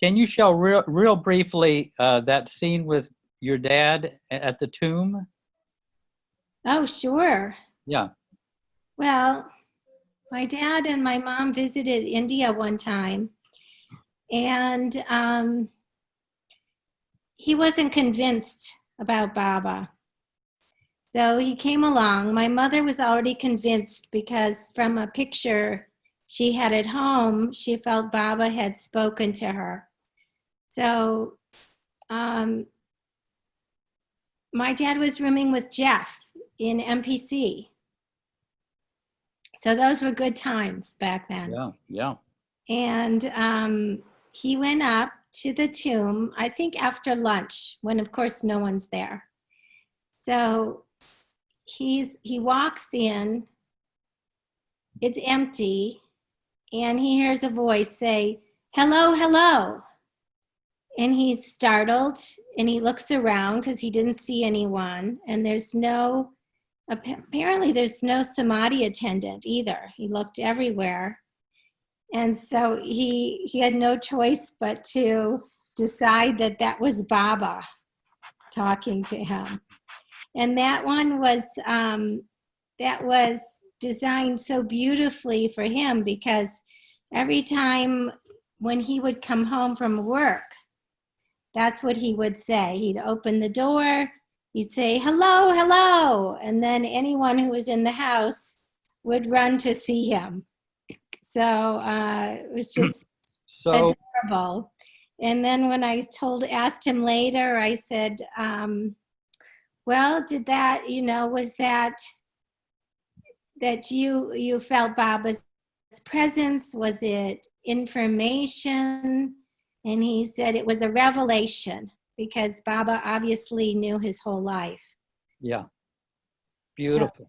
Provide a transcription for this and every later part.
Can you show real briefly that scene with your dad at the tomb? Oh, sure. Yeah. Well, my dad and my mom visited India one time, and he wasn't convinced about Baba. So he came along. My mother was already convinced because from a picture she had at home, she felt Baba had spoken to her. So my dad was rooming with Jeff in MPC. So those were good times back then. Yeah, yeah. And he went up to the tomb, I think after lunch, when of course no one's there. So he walks in, it's empty, and he hears a voice say, "Hello, hello." And he's startled and he looks around because he didn't see anyone. And apparently there's no Samadhi attendant either. He looked everywhere. And so he had no choice but to decide that that was Baba talking to him. And that one was designed so beautifully for him, because every time when he would come home from work, that's what he would say. He'd open the door, he'd say, "Hello, hello." And then anyone who was in the house would run to see him. So it was just adorable. And then when I asked him later, I said, well, did that, was that you felt Baba's presence? Was it information? And he said it was a revelation, because Baba obviously knew his whole life. Yeah. Beautiful. So,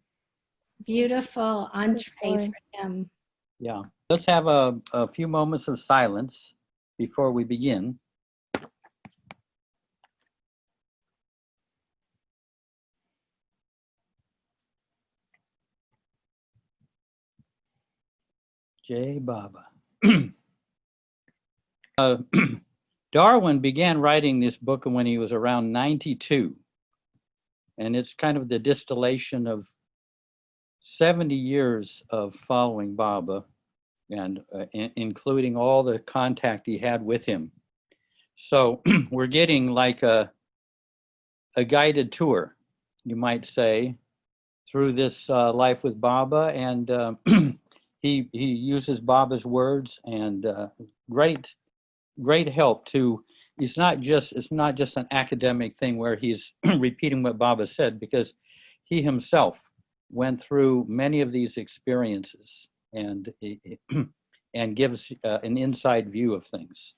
beautiful entree for him. Yeah. Let's have a few moments of silence before we begin. Jai Baba. Darwin began writing this book when he was around 92. And it's kind of the distillation of 70 years of following Baba, and including all the contact he had with him. So we're getting like a guided tour, you might say, through this life with Baba. And he uses Baba's words, and great help to. It's not just an academic thing where he's repeating what Baba said, because he himself went through many of these experiences, and gives an inside view of things.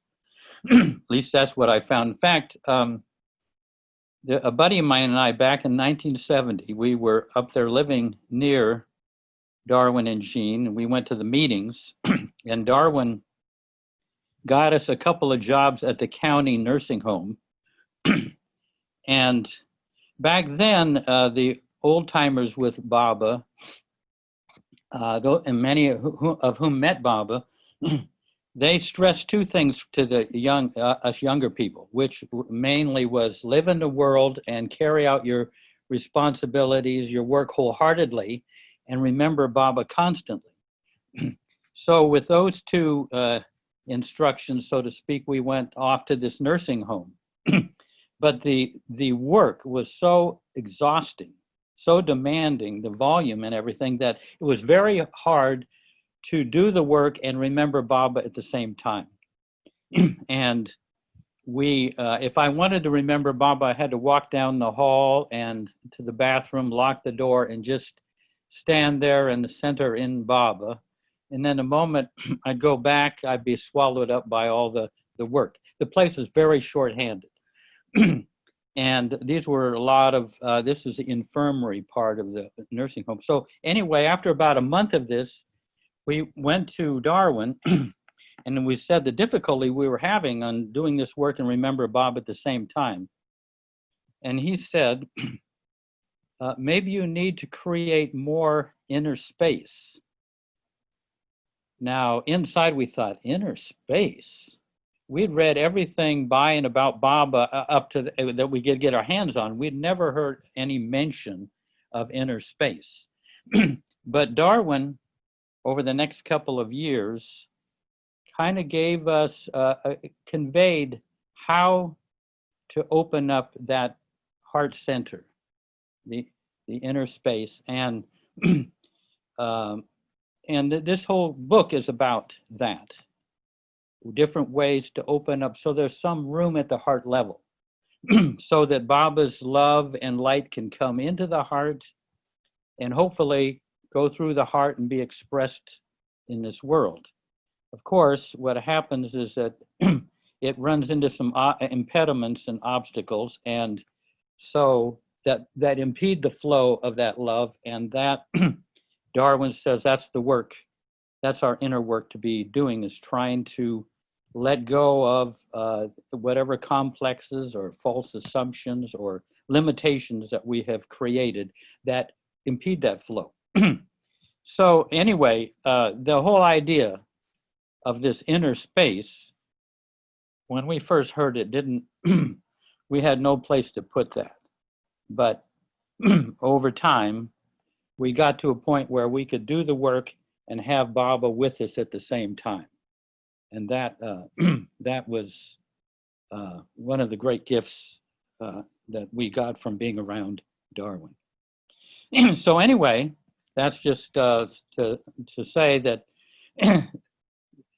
At least that's what I found. In fact, a buddy of mine and I, back in 1970, we were up there living near Darwin and Jean, and we went to the meetings, and Darwin got us a couple of jobs at the county nursing home. And back then, the old timers with Baba, and many of whom met Baba, they stressed two things to the us younger people, which mainly was live in the world and carry out your responsibilities, your work wholeheartedly, and remember Baba constantly. So with those two instructions, so to speak, we went off to this nursing home. But the work was so exhausting, so demanding, the volume and everything, that it was very hard to do the work and remember Baba at the same time. And if I wanted to remember Baba, I had to walk down the hall and to the bathroom, lock the door, and just stand there in the center in Baba. And then the moment I'd go back, I'd be swallowed up by all the work. The place is very short-handed. And these were a lot of, this is the infirmary part of the nursing home. So anyway, after about a month of this, we went to Darwin, and we said the difficulty we were having on doing this work and remember Bob at the same time. And he said, maybe you need to create more inner space. Now, inside we thought, inner space? we'd read everything by and about Baba up to that we could get our hands on. We'd never heard any mention of inner space. But Darwin, over the next couple of years, kind of gave us, conveyed how to open up that heart center, the inner space, and this whole book is about that. Different ways to open up, so there's some room at the heart level, so that Baba's love and light can come into the heart and hopefully go through the heart and be expressed in this world. Of course, what happens is that it runs into some impediments and obstacles, and so that impede the flow of that love, and that Darwin says that's the work, that's our inner work to be doing, is trying to let go of whatever complexes or false assumptions or limitations that we have created that impede that flow. So anyway, the whole idea of this inner space, when we first heard it, we had no place to put that. But over time, we got to a point where we could do the work and have Baba with us at the same time. And that that was one of the great gifts that we got from being around Darwin. So anyway, that's just to say that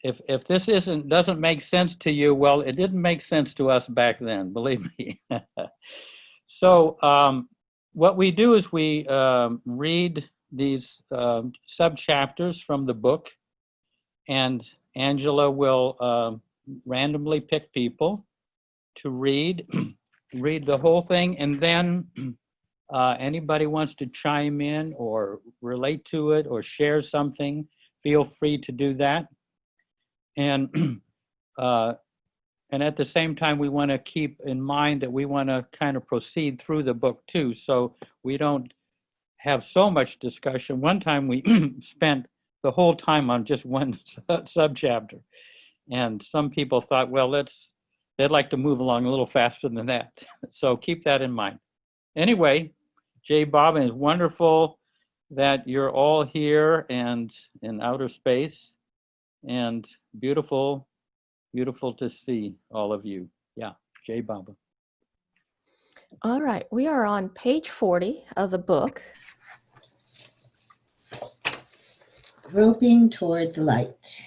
if this doesn't make sense to you, well, it didn't make sense to us back then, believe me. So what we do is we read these sub-chapters from the book, and Angela will randomly pick people to read the whole thing, and then anybody wants to chime in or relate to it or share something, feel free to do that. And at the same time, we want to keep in mind that we want to kind of proceed through the book too, so we don't have so much discussion. One time we spent the whole time on just one subchapter, and some people thought, well, they'd like to move along a little faster than that. So keep that in mind. Anyway, Jay Baba, is wonderful that you're all here and in outer space, and beautiful to see all of you. Yeah, Jay Baba. All right, we are on page 40 of the book. Groping toward the light.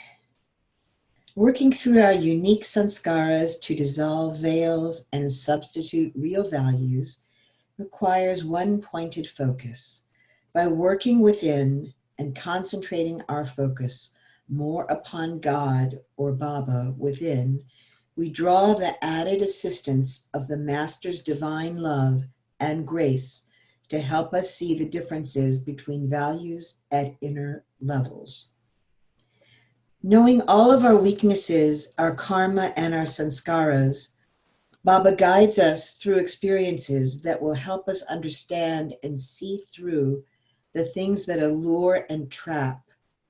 Working through our unique sanskaras to dissolve veils and substitute real values requires one pointed focus. By working within and concentrating our focus more upon God or Baba within, we draw the added assistance of the Master's divine love and grace to help us see the differences between values at inner levels. Knowing all of our weaknesses, our karma, and our sanskaras, Baba guides us through experiences that will help us understand and see through the things that allure and trap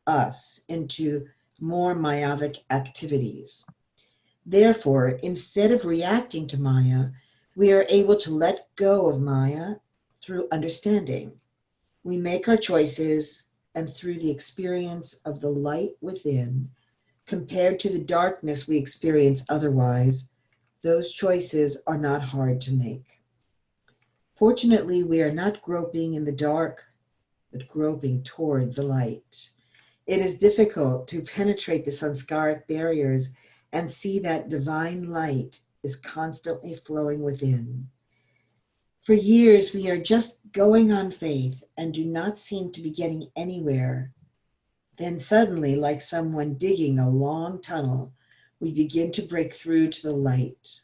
us into more Mayavic activities. Therefore, instead of reacting to Maya, we are able to let go of Maya through understanding. We make our choices, and through the experience of the light within, compared to the darkness we experience otherwise, those choices are not hard to make. Fortunately, we are not groping in the dark, but groping toward the light. It is difficult to penetrate the sanskaric barriers and see that divine light is constantly flowing within. For years, we are just going on faith and do not seem to be getting anywhere. Then suddenly, like someone digging a long tunnel, we begin to break through to the light.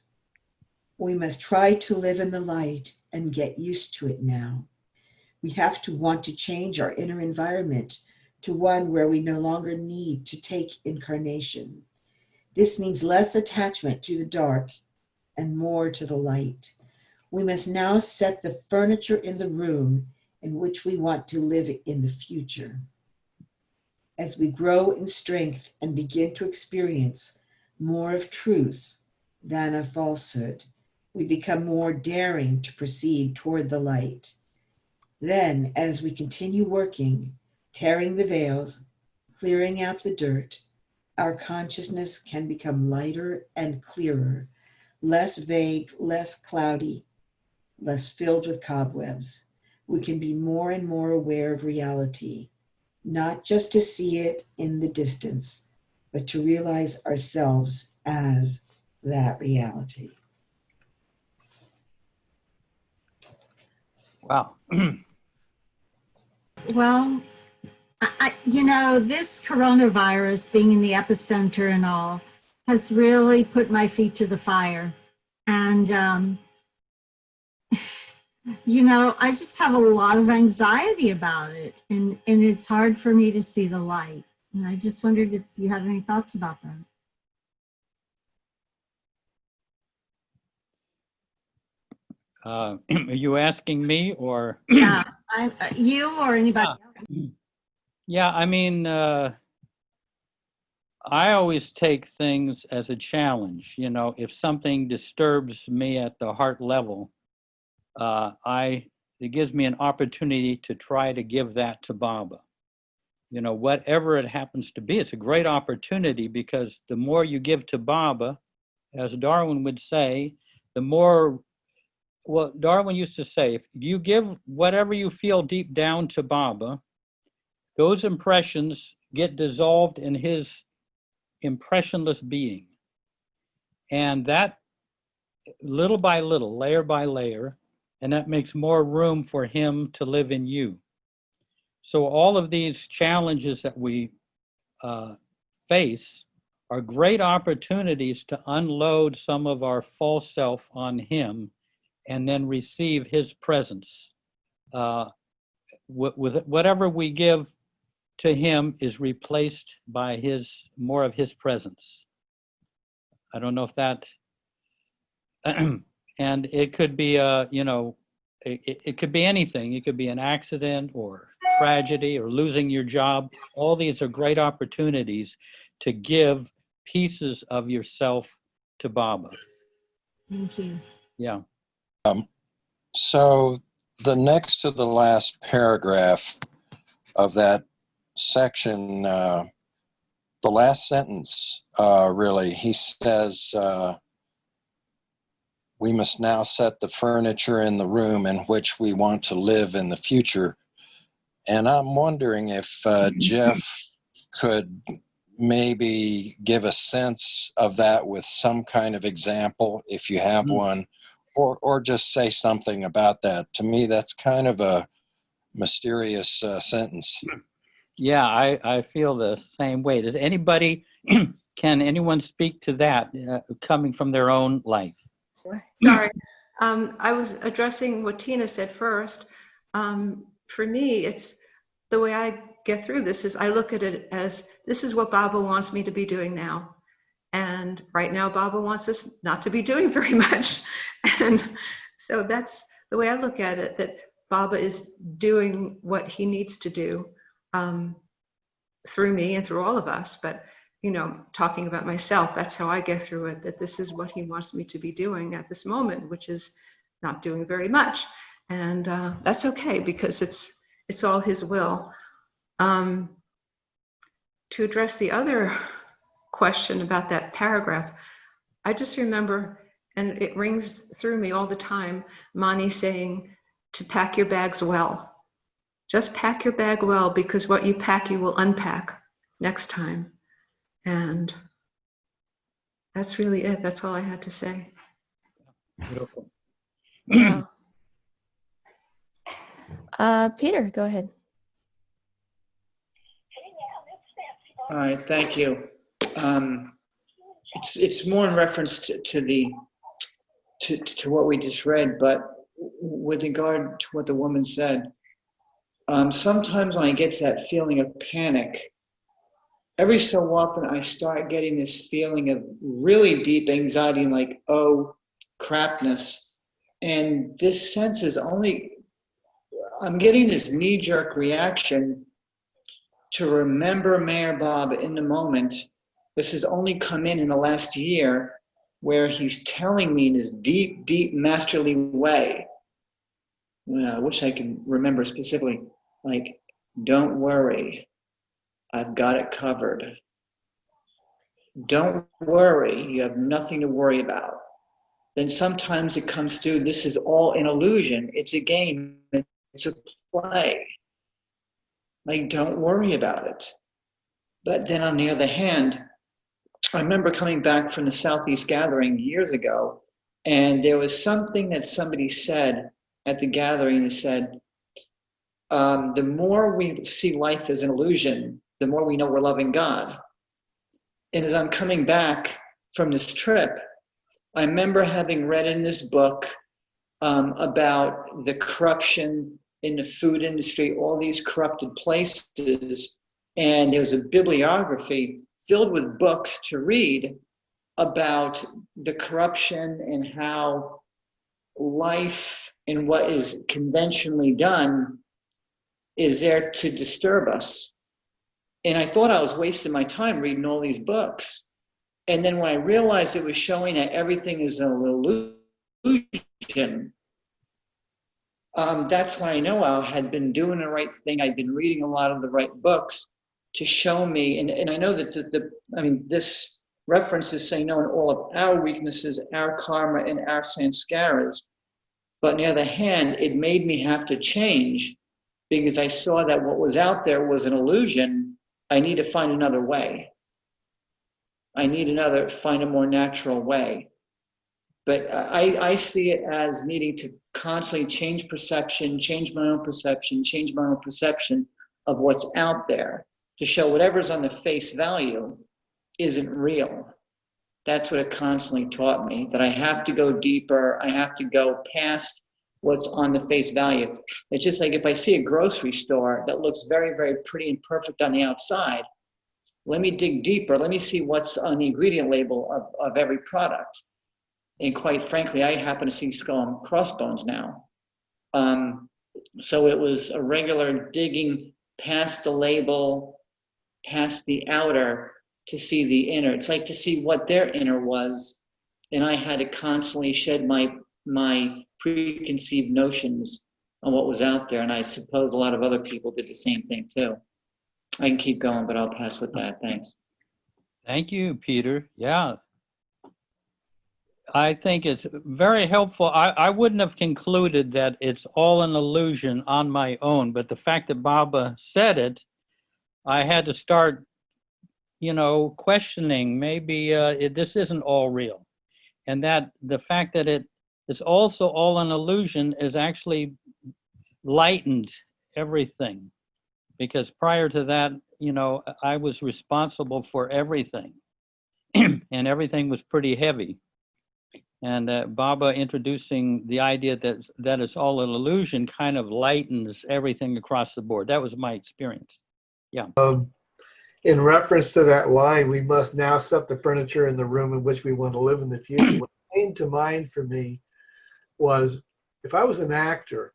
We must try to live in the light and get used to it now. We have to want to change our inner environment to one where we no longer need to take incarnation. This means less attachment to the dark and more to the light. We must now set the furniture in the room in which we want to live in the future. As we grow in strength and begin to experience more of truth than of falsehood. We become more daring to proceed toward the light. Then, as we continue working, tearing the veils, clearing out the dirt, our consciousness can become lighter and clearer, less vague, less cloudy, less filled with cobwebs. We can be more and more aware of reality, not just to see it in the distance, but to realize ourselves as that reality. Wow. Well, this coronavirus being in the epicenter and all has really put my feet to the fire. And, I just have a lot of anxiety about it. And it's hard for me to see the light. And I just wondered if you had any thoughts about that. Are you asking me or? Yeah, you or anybody else. Yeah, I mean, I always take things as a challenge. If something disturbs me at the heart level, it gives me an opportunity to try to give that to Baba. Whatever it happens to be, it's a great opportunity, because the more you give to Baba, as Darwin would say, the more, well, Darwin used to say, if you give whatever you feel deep down to Baba, those impressions get dissolved in his impressionless being. And that, little by little, layer by layer, and that makes more room for him to live in you. So all of these challenges that we face are great opportunities to unload some of our false self on him and then receive his presence. With whatever we give to him is replaced by more of his presence. I don't know if that, and it could be it could be anything. It could be an accident or tragedy or losing your job. All these are great opportunities to give pieces of yourself to Baba. Thank you. Yeah. So the next to the last paragraph of that section, the last sentence, really, he says, we must now set the furniture in the room in which we want to live in the future. And I'm wondering if Jeff could maybe give a sense of that with some kind of example, if you have one, or just say something about that. To me, that's kind of a mysterious sentence. Yeah, I feel the same way. Does anybody, can anyone speak to that coming from their own life? Sorry, I was addressing what Tina said first. For me, it's the way I get through this is I look at it as this is what Baba wants me to be doing now. And right now, Baba wants us not to be doing very much. And so that's the way I look at it, that Baba is doing what he needs to do through me and through all of us. But, talking about myself, that's how I get through it, that this is what he wants me to be doing at this moment, which is not doing very much. And that's okay, because it's all his will. To address the other question about that paragraph, I just remember, and it rings through me all the time, Mani saying to pack your bags well. Just pack your bag well, because what you pack, you will unpack next time. And that's really it. That's all I had to say. Beautiful. Wow. Peter, go ahead. All right, thank you. It's more in reference to what we just read, but with regard to what the woman said, sometimes when I get to that feeling of panic, every so often I start getting this feeling of really deep anxiety and like, oh, crapness. And this sense is I'm getting this knee-jerk reaction to remember Mayor Bob in the moment This has only come in the last year, where he's telling me in this deep, deep, masterly way. I wish I could remember specifically, like, don't worry, I've got it covered. Don't worry, you have nothing to worry about. Then sometimes it comes through, this is all an illusion. It's a game, it's a play. Like, don't worry about it. But then on the other hand, I remember coming back from the Southeast gathering years ago, and there was something that somebody said at the gathering that said, the more we see life as an illusion, the more we know we're loving God. And as I'm coming back from this trip, I remember having read in this book about the corruption in the food industry, all these corrupted places. And there was a bibliography filled with books to read about the corruption and how life and what is conventionally done is there to disturb us. And I thought I was wasting my time reading all these books. And then when I realized it was showing that everything is an illusion, that's when I know I had been doing the right thing. I'd been reading a lot of the right books to show me, and I know that this reference is saying, no, in all of our weaknesses, our karma, and our sanskaras. But on the other hand, it made me have to change, because I saw that what was out there was an illusion. I need to find another way. I need find a more natural way. But I see it as needing to constantly change perception, change my own perception of what's out there, to show whatever's on the face value isn't real. That's what it constantly taught me, that I have to go deeper. I have to go past what's on the face value. It's just like if I see a grocery store that looks very, very pretty and perfect on the outside, let me dig deeper. Let me see what's on the ingredient label of every product. And quite frankly, I happen to see skull and crossbones now. So it was a regular digging past the label, past the outer, to see the inner. It's like to see what their inner was. And I had to constantly shed my preconceived notions on what was out there. And I suppose a lot of other people did the same thing too. I can keep going, but I'll pass with that. Thanks. Thank you, Peter. Yeah. I think it's very helpful. I wouldn't have concluded that it's all an illusion on my own, but the fact that Baba said it, I had to start, questioning, maybe this isn't all real. And that the fact that it's also all an illusion is actually lightened everything. Because prior to that, I was responsible for everything. And everything was pretty heavy. And Baba introducing the idea that it's all an illusion kind of lightens everything across the board. That was my experience. Yeah. In reference to that line, we must now set the furniture in the room in which we want to live in the future. What came to mind for me was if I was an actor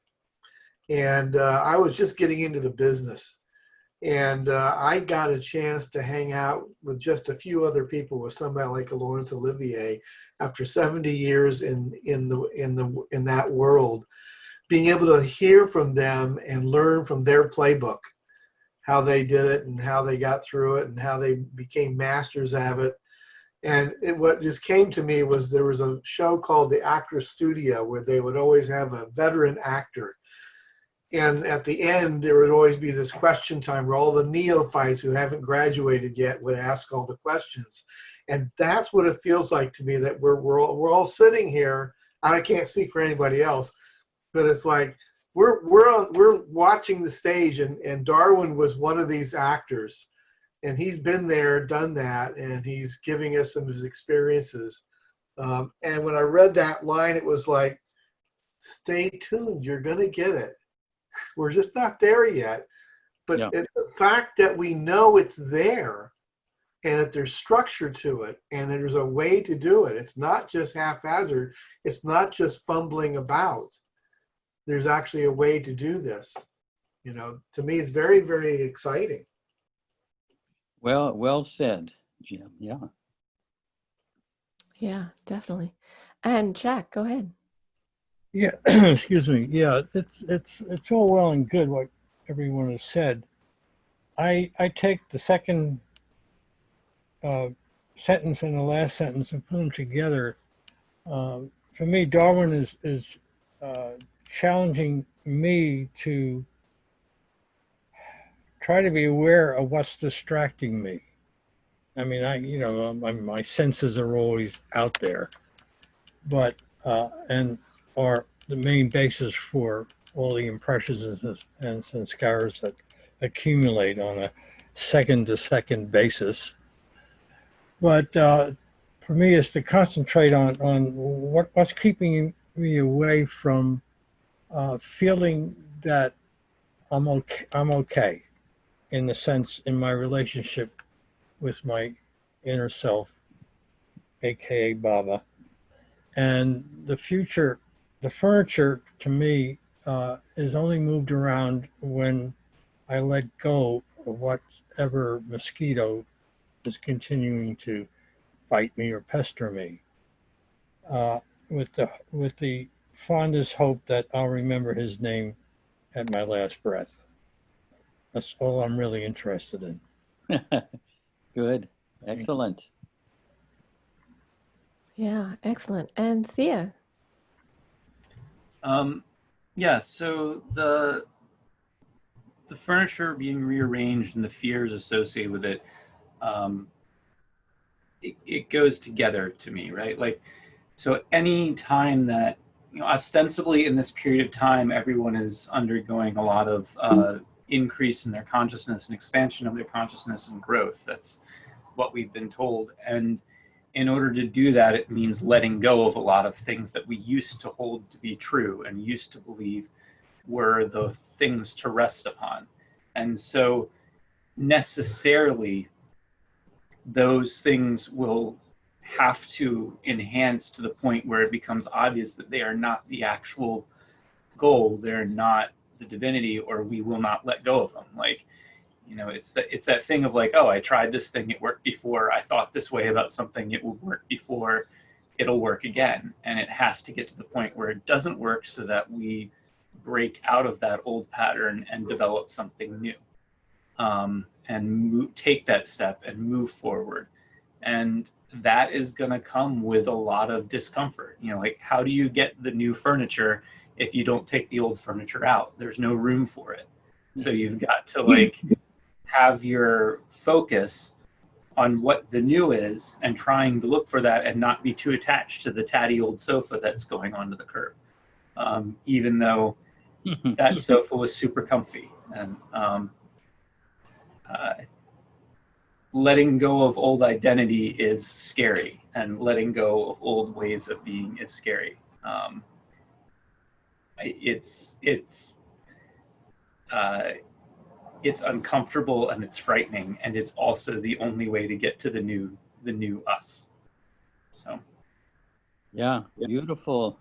and I was just getting into the business, and I got a chance to hang out with just a few other people, with somebody like Laurence Olivier, after 70 years in that world, being able to hear from them and learn from their playbook, how they did it and how they got through it and how they became masters of it. And what just came to me was there was a show called The Actors Studio where they would always have a veteran actor. And at the end, there would always be this question time where all the neophytes who haven't graduated yet would ask all the questions. And that's what it feels like to me, that we're all sitting here. I can't speak for anybody else, but it's like we're watching the stage, and Darwin was one of these actors, and he's been there, done that, and he's giving us some of his experiences. And when I read that line, it was like, stay tuned, you're going to get it. We're just not there yet. But Yeah. The fact that we know it's there and that there's structure to it and there's a way to do it, it's not just haphazard, it's not just fumbling about. There's actually a way to do this. To me, it's very, very exciting. Well said. Jim. Yeah. Yeah, definitely. And Jack, go ahead. Yeah, excuse me. Yeah, it's all well and good what everyone has said. I take the second sentence and the last sentence and put them together. For me, Darwin is challenging me to try to be aware of what's distracting me. I mean, my senses are always out there, but and are the main basis for all the impressions and sanskaras that accumulate on a second to second basis. But for me, is to concentrate on what's keeping me away from feeling that I'm okay. I'm okay, in the sense in my relationship with my inner self, aka Baba. And the future, the furniture to me is only moved around when I let go of whatever mosquito is continuing to bite me or pester me. Uh, with the fondest hope that I'll remember his name at my last breath. That's all I'm really interested in. Good. Excellent. Yeah, excellent. And Thea. Yeah, so the furniture being rearranged and the fears associated with it, it goes together to me, right? Like, so any time that, ostensibly in this period of time, everyone is undergoing a lot of increase in their consciousness and expansion of their consciousness and growth. That's what we've been told. And in order to do that, it means letting go of a lot of things that we used to hold to be true and used to believe were the things to rest upon. And so necessarily those things will have to enhance to the point where it becomes obvious that they are not the actual goal, they're not the divinity, or we will not let go of them. Like, it's that thing of like, oh, I tried this thing, it worked before, I thought this way about something, it will work before, it'll work again. And it has to get to the point where it doesn't work, so that we break out of that old pattern and develop something new, and take that step and move forward. And that is going to come with a lot of discomfort. Like, how do you get the new furniture if you don't take the old furniture out? There's no room for it. So you've got to like have your focus on what the new is and trying to look for that and not be too attached to the tatty old sofa that's going onto the curb. Even though that sofa was super comfy. And letting go of old identity is scary, and letting go of old ways of being is scary. It's uncomfortable and it's frightening, and it's also the only way to get to the new us. So, Yeah, beautiful.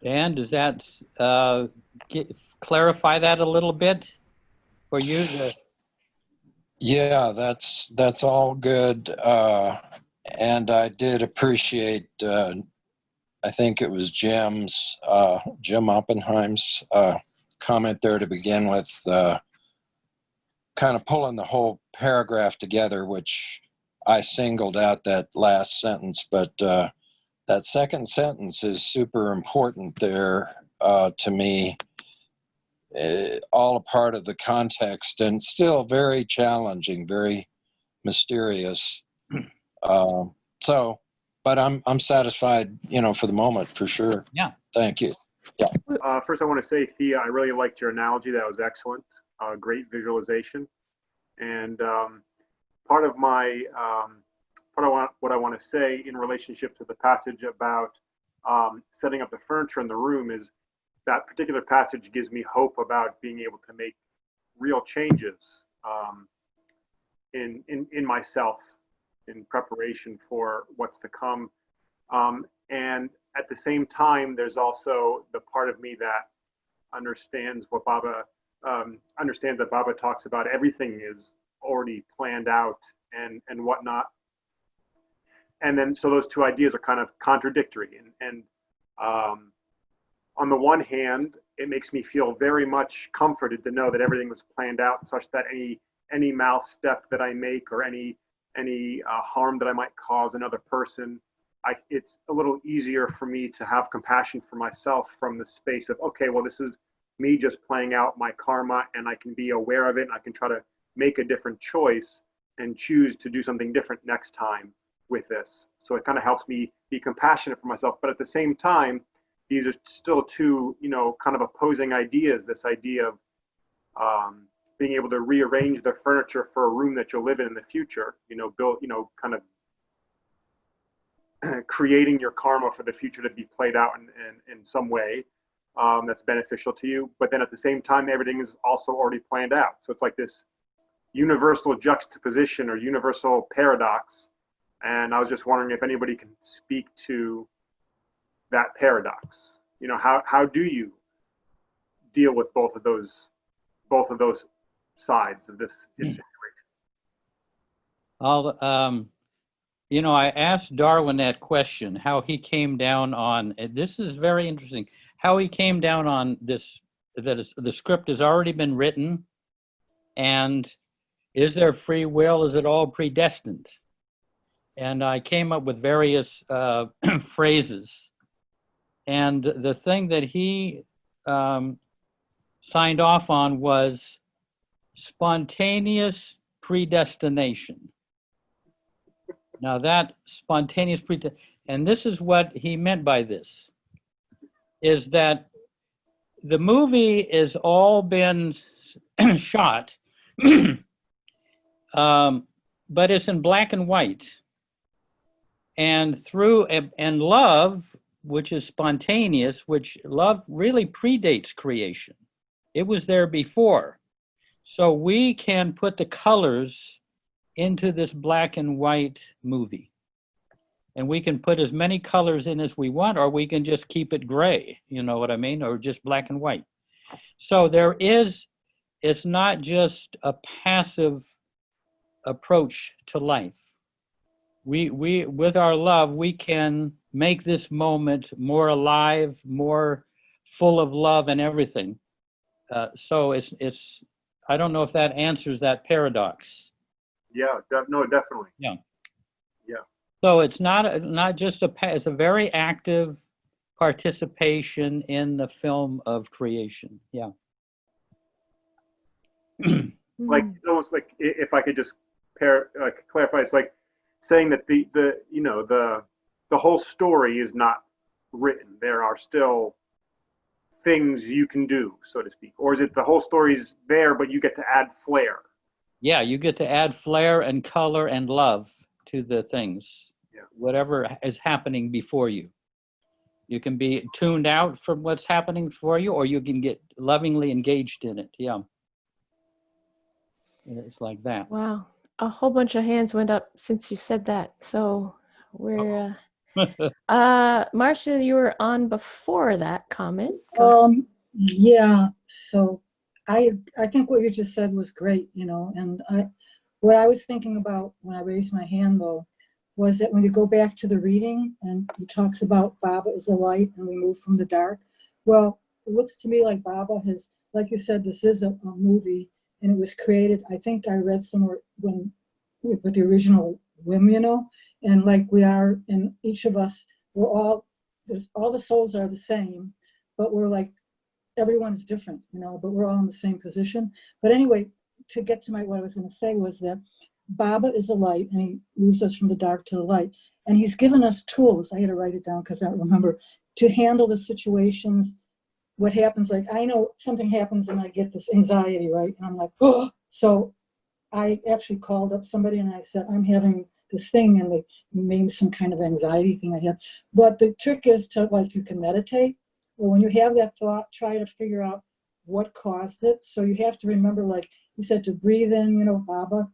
Dan, does that clarify that a little bit for you? Yeah, that's all good. And I did appreciate, I think it was Jim Oppenheim's comment there to begin with, kind of pulling the whole paragraph together, which I singled out that last sentence, but that second sentence is super important there to me. All a part of the context, and still very challenging, very mysterious. But I'm satisfied, for the moment, for sure. Yeah. Thank you. Yeah. First, I want to say, Thea, I really liked your analogy. That was excellent. Great visualization. And part of what I want to say in relationship to the passage about setting up the furniture in the room is that particular passage gives me hope about being able to make real changes in myself in preparation for what's to come. And at the same time, there's also the part of me that understands what Baba understands that Baba talks about. Everything is already planned out and whatnot. And then, so those two ideas are kind of contradictory. And on the one hand, it makes me feel very much comforted to know that everything was planned out, such that any misstep that I make, or any harm that I might cause another person, it's a little easier for me to have compassion for myself from the space of, okay, well, this is me just playing out my karma, and I can be aware of it, and I can try to make a different choice and choose to do something different next time with this. So it kind of helps me be compassionate for myself. But at the same time, these are still two, kind of opposing ideas. This idea of being able to rearrange the furniture for a room that you'll live in the future, build, kind of creating your karma for the future to be played out in some way that's beneficial to you. But then at the same time, everything is also already planned out. So it's like this universal juxtaposition or universal paradox. And I was just wondering if anybody can speak to that paradox. How do you deal with both of those sides of this situation? I asked Darwin that question, how he came down on, this is very interesting, how he came down on this, the script has already been written, and is there free will? Is it all predestined? And I came up with various phrases. And the thing that he signed off on was spontaneous predestination. Now that spontaneous and this is what he meant by this, is that the movie has all been shot, but it's in black and white. And and love, which is spontaneous, which love really predates creation. It was there before. So we can put the colors into this black and white movie. And we can put as many colors in as we want, or we can just keep it gray, you know what I mean? Or just black and white. So it's not just a passive approach to life. We with our love, we can make this moment more alive, more full of love and everything. So it's I don't know if that answers that paradox. Yeah, no, definitely. Yeah. Yeah. So it's not just it's a very active participation in the film of creation. Yeah. Like almost like, if I could just clarify, it's like saying that the whole story is not written. There are still things you can do, so to speak. Or is it the whole story's there, but you get to add flair? Yeah, you get to add flair and color and love to the things, whatever is happening before you. You can be tuned out from what's happening for you, or you can get lovingly engaged in it. Yeah. It's like that. Wow. A whole bunch of hands went up since you said that. So we're, Marcia, you were on before that comment. Yeah, so I think what you just said was great, and what I was thinking about when I raised my hand, though, was that when you go back to the reading and he talks about Baba is a light and we move from the dark, well, it looks to me like Baba has, like you said, this is a movie, and it was created, I think I read somewhere with the original whim, and like we are, and each of us, all the souls are the same, but we're like, everyone's different, but we're all in the same position. But anyway, to get to what I was going to say was that Baba is a light, and he moves us from the dark to the light. And he's given us tools. I had to write it down because I don't remember, to handle the situations. What happens, like I know something happens and I get this anxiety, right? And I'm like, oh. So I actually called up somebody and I said, I'm having this thing, and they named some kind of anxiety thing I have. But the trick is to, like, you can meditate. Well, when you have that thought, try to figure out what caused it. So you have to remember, like you said, to breathe in, Baba,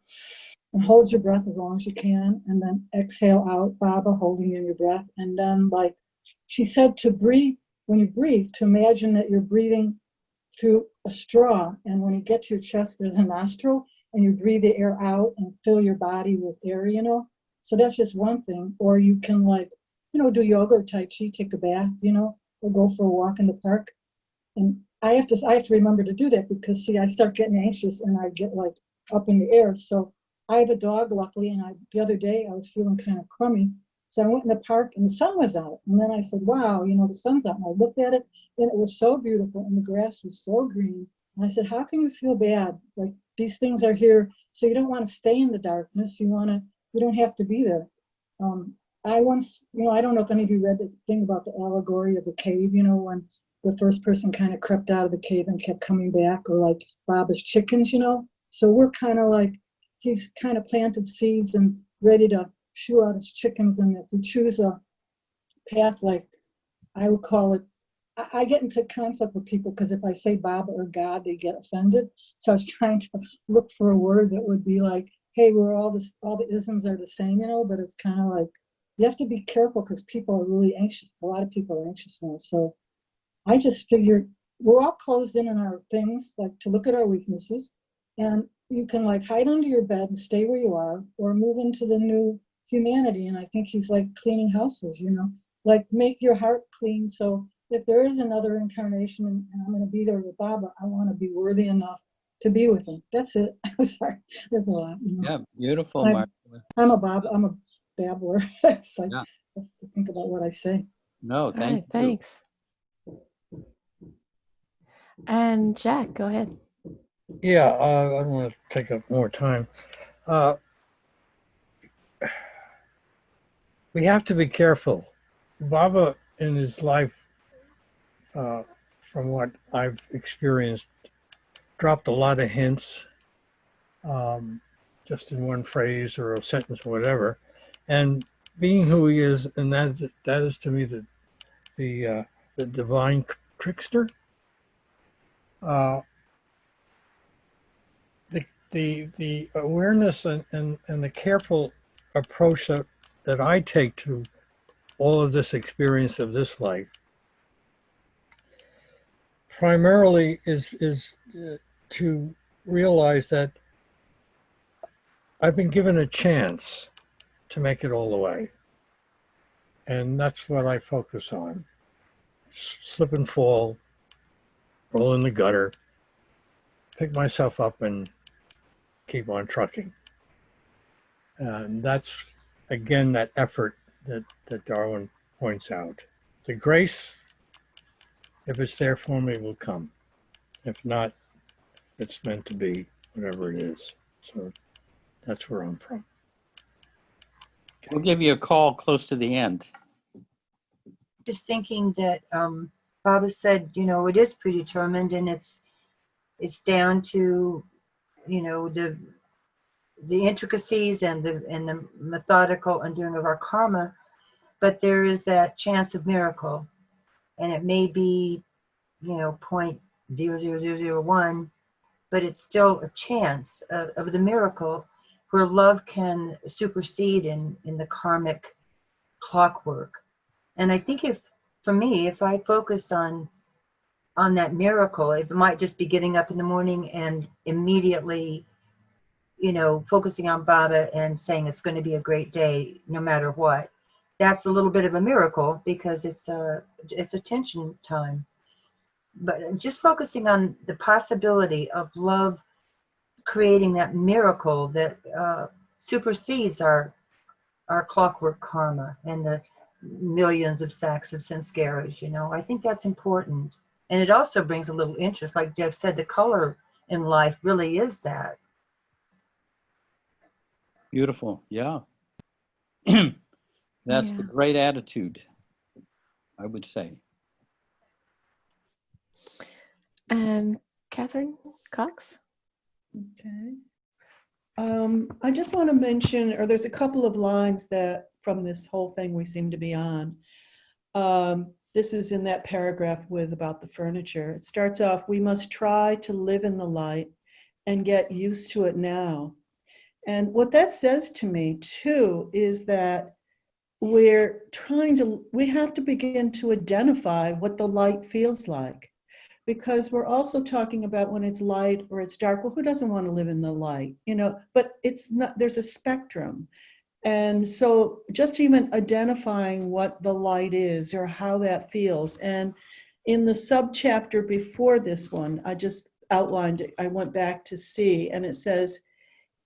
and hold your breath as long as you can, and then exhale out, Baba, holding in your breath. And then, like she said, to breathe, when you breathe, to imagine that you're breathing through a straw, and when you get to your chest, there's a nostril, and you breathe the air out and fill your body with air, you know. So that's just one thing. Or you can, like, you know, do yoga or Tai Chi, take a bath, you know, or go for a walk in the park. And I have to remember to do that because, see, I start getting anxious and I get like up in the air. So I have a dog, luckily, and the other day I was feeling kind of crummy. So I went in the park and the sun was out. And then I said, wow, you know, the sun's out. And I looked at it and it was so beautiful and the grass was so green. And I said, how can you feel bad? Like, these things are here. So you don't want to stay in the darkness. You don't have to be there. I once, you know, I don't know if any of you read the thing about the allegory of the cave, you know, when the first person kind of crept out of the cave and kept coming back, or like Baba's chickens, you know. So we're kind of like, he's kind of planted seeds and ready to shoo out his chickens. And if you choose a path, like I would call it, I get into conflict with people because if I say Baba or God, they get offended. So I was trying to look for a word that would be like, hey, we're all the isms are the same, you know, but it's kind of like, you have to be careful because people are really anxious. A lot of people are anxious now. So I just figured we're all closed in on our things, like to look at our weaknesses, and you can like hide under your bed and stay where you are, or move into the new humanity. And I think he's like cleaning houses, you know, like make your heart clean. So if there is another incarnation and I'm going to be there with Baba, I want to be worthy enough to be with him. That's it. I'm sorry. There's a lot. You know? Yeah, beautiful, Mark. I'm a babbler. It's like, Yeah. I have to think about what I say. No, All thank right, you. thanks. And Jack, go ahead. Yeah, I don't want to take up more time. We have to be careful. Baba, in his life, from what I've experienced, dropped a lot of hints, just in one phrase or a sentence or whatever. And being who he is, and that is to me the divine trickster. The awareness and the careful approach that I take to all of this experience of this life primarily is to realize that I've been given a chance to make it all the way. And that's what I focus on. Slip and fall, roll in the gutter, pick myself up and keep on trucking. And that's, again, that effort that Darwin points out. The grace, if it's there for me, will come. If not, it's meant to be, whatever it is. So that's where I'm from. Okay. We'll give you a call close to the end. Just thinking that Baba said, you know, it is predetermined and it's down to, you know, the intricacies and the methodical undoing of our karma, but there is that chance of miracle, and it may be, you know, 0.00001, but it's still a chance of the miracle where love can supersede in the karmic clockwork. And I think if I focus on that miracle, it might just be getting up in the morning and immediately, you know, focusing on Baba and saying it's going to be a great day no matter what. That's a little bit of a miracle because it's attention time. But just focusing on the possibility of love creating that miracle that supersedes our clockwork karma and the millions of sacks of sanskaras, you know, I think that's important. And it also brings a little interest. Like Jeff said, the color in life really is that. Beautiful. Yeah. That's the great attitude, I would say. And Catherine Cox? Okay. I just want to mention, or there's a couple of lines that from this whole thing we seem to be on. This is in that paragraph about the furniture. It starts off, we must try to live in the light and get used to it now. And what that says to me too is that we have to begin to identify what the light feels like. because we're also talking about when it's light or it's dark. Well, who doesn't want to live in the light, you know? But it's not, there's a spectrum. And so just even identifying what the light is or how that feels. And in the subchapter before this one, I just outlined it. I went back to see, and it says,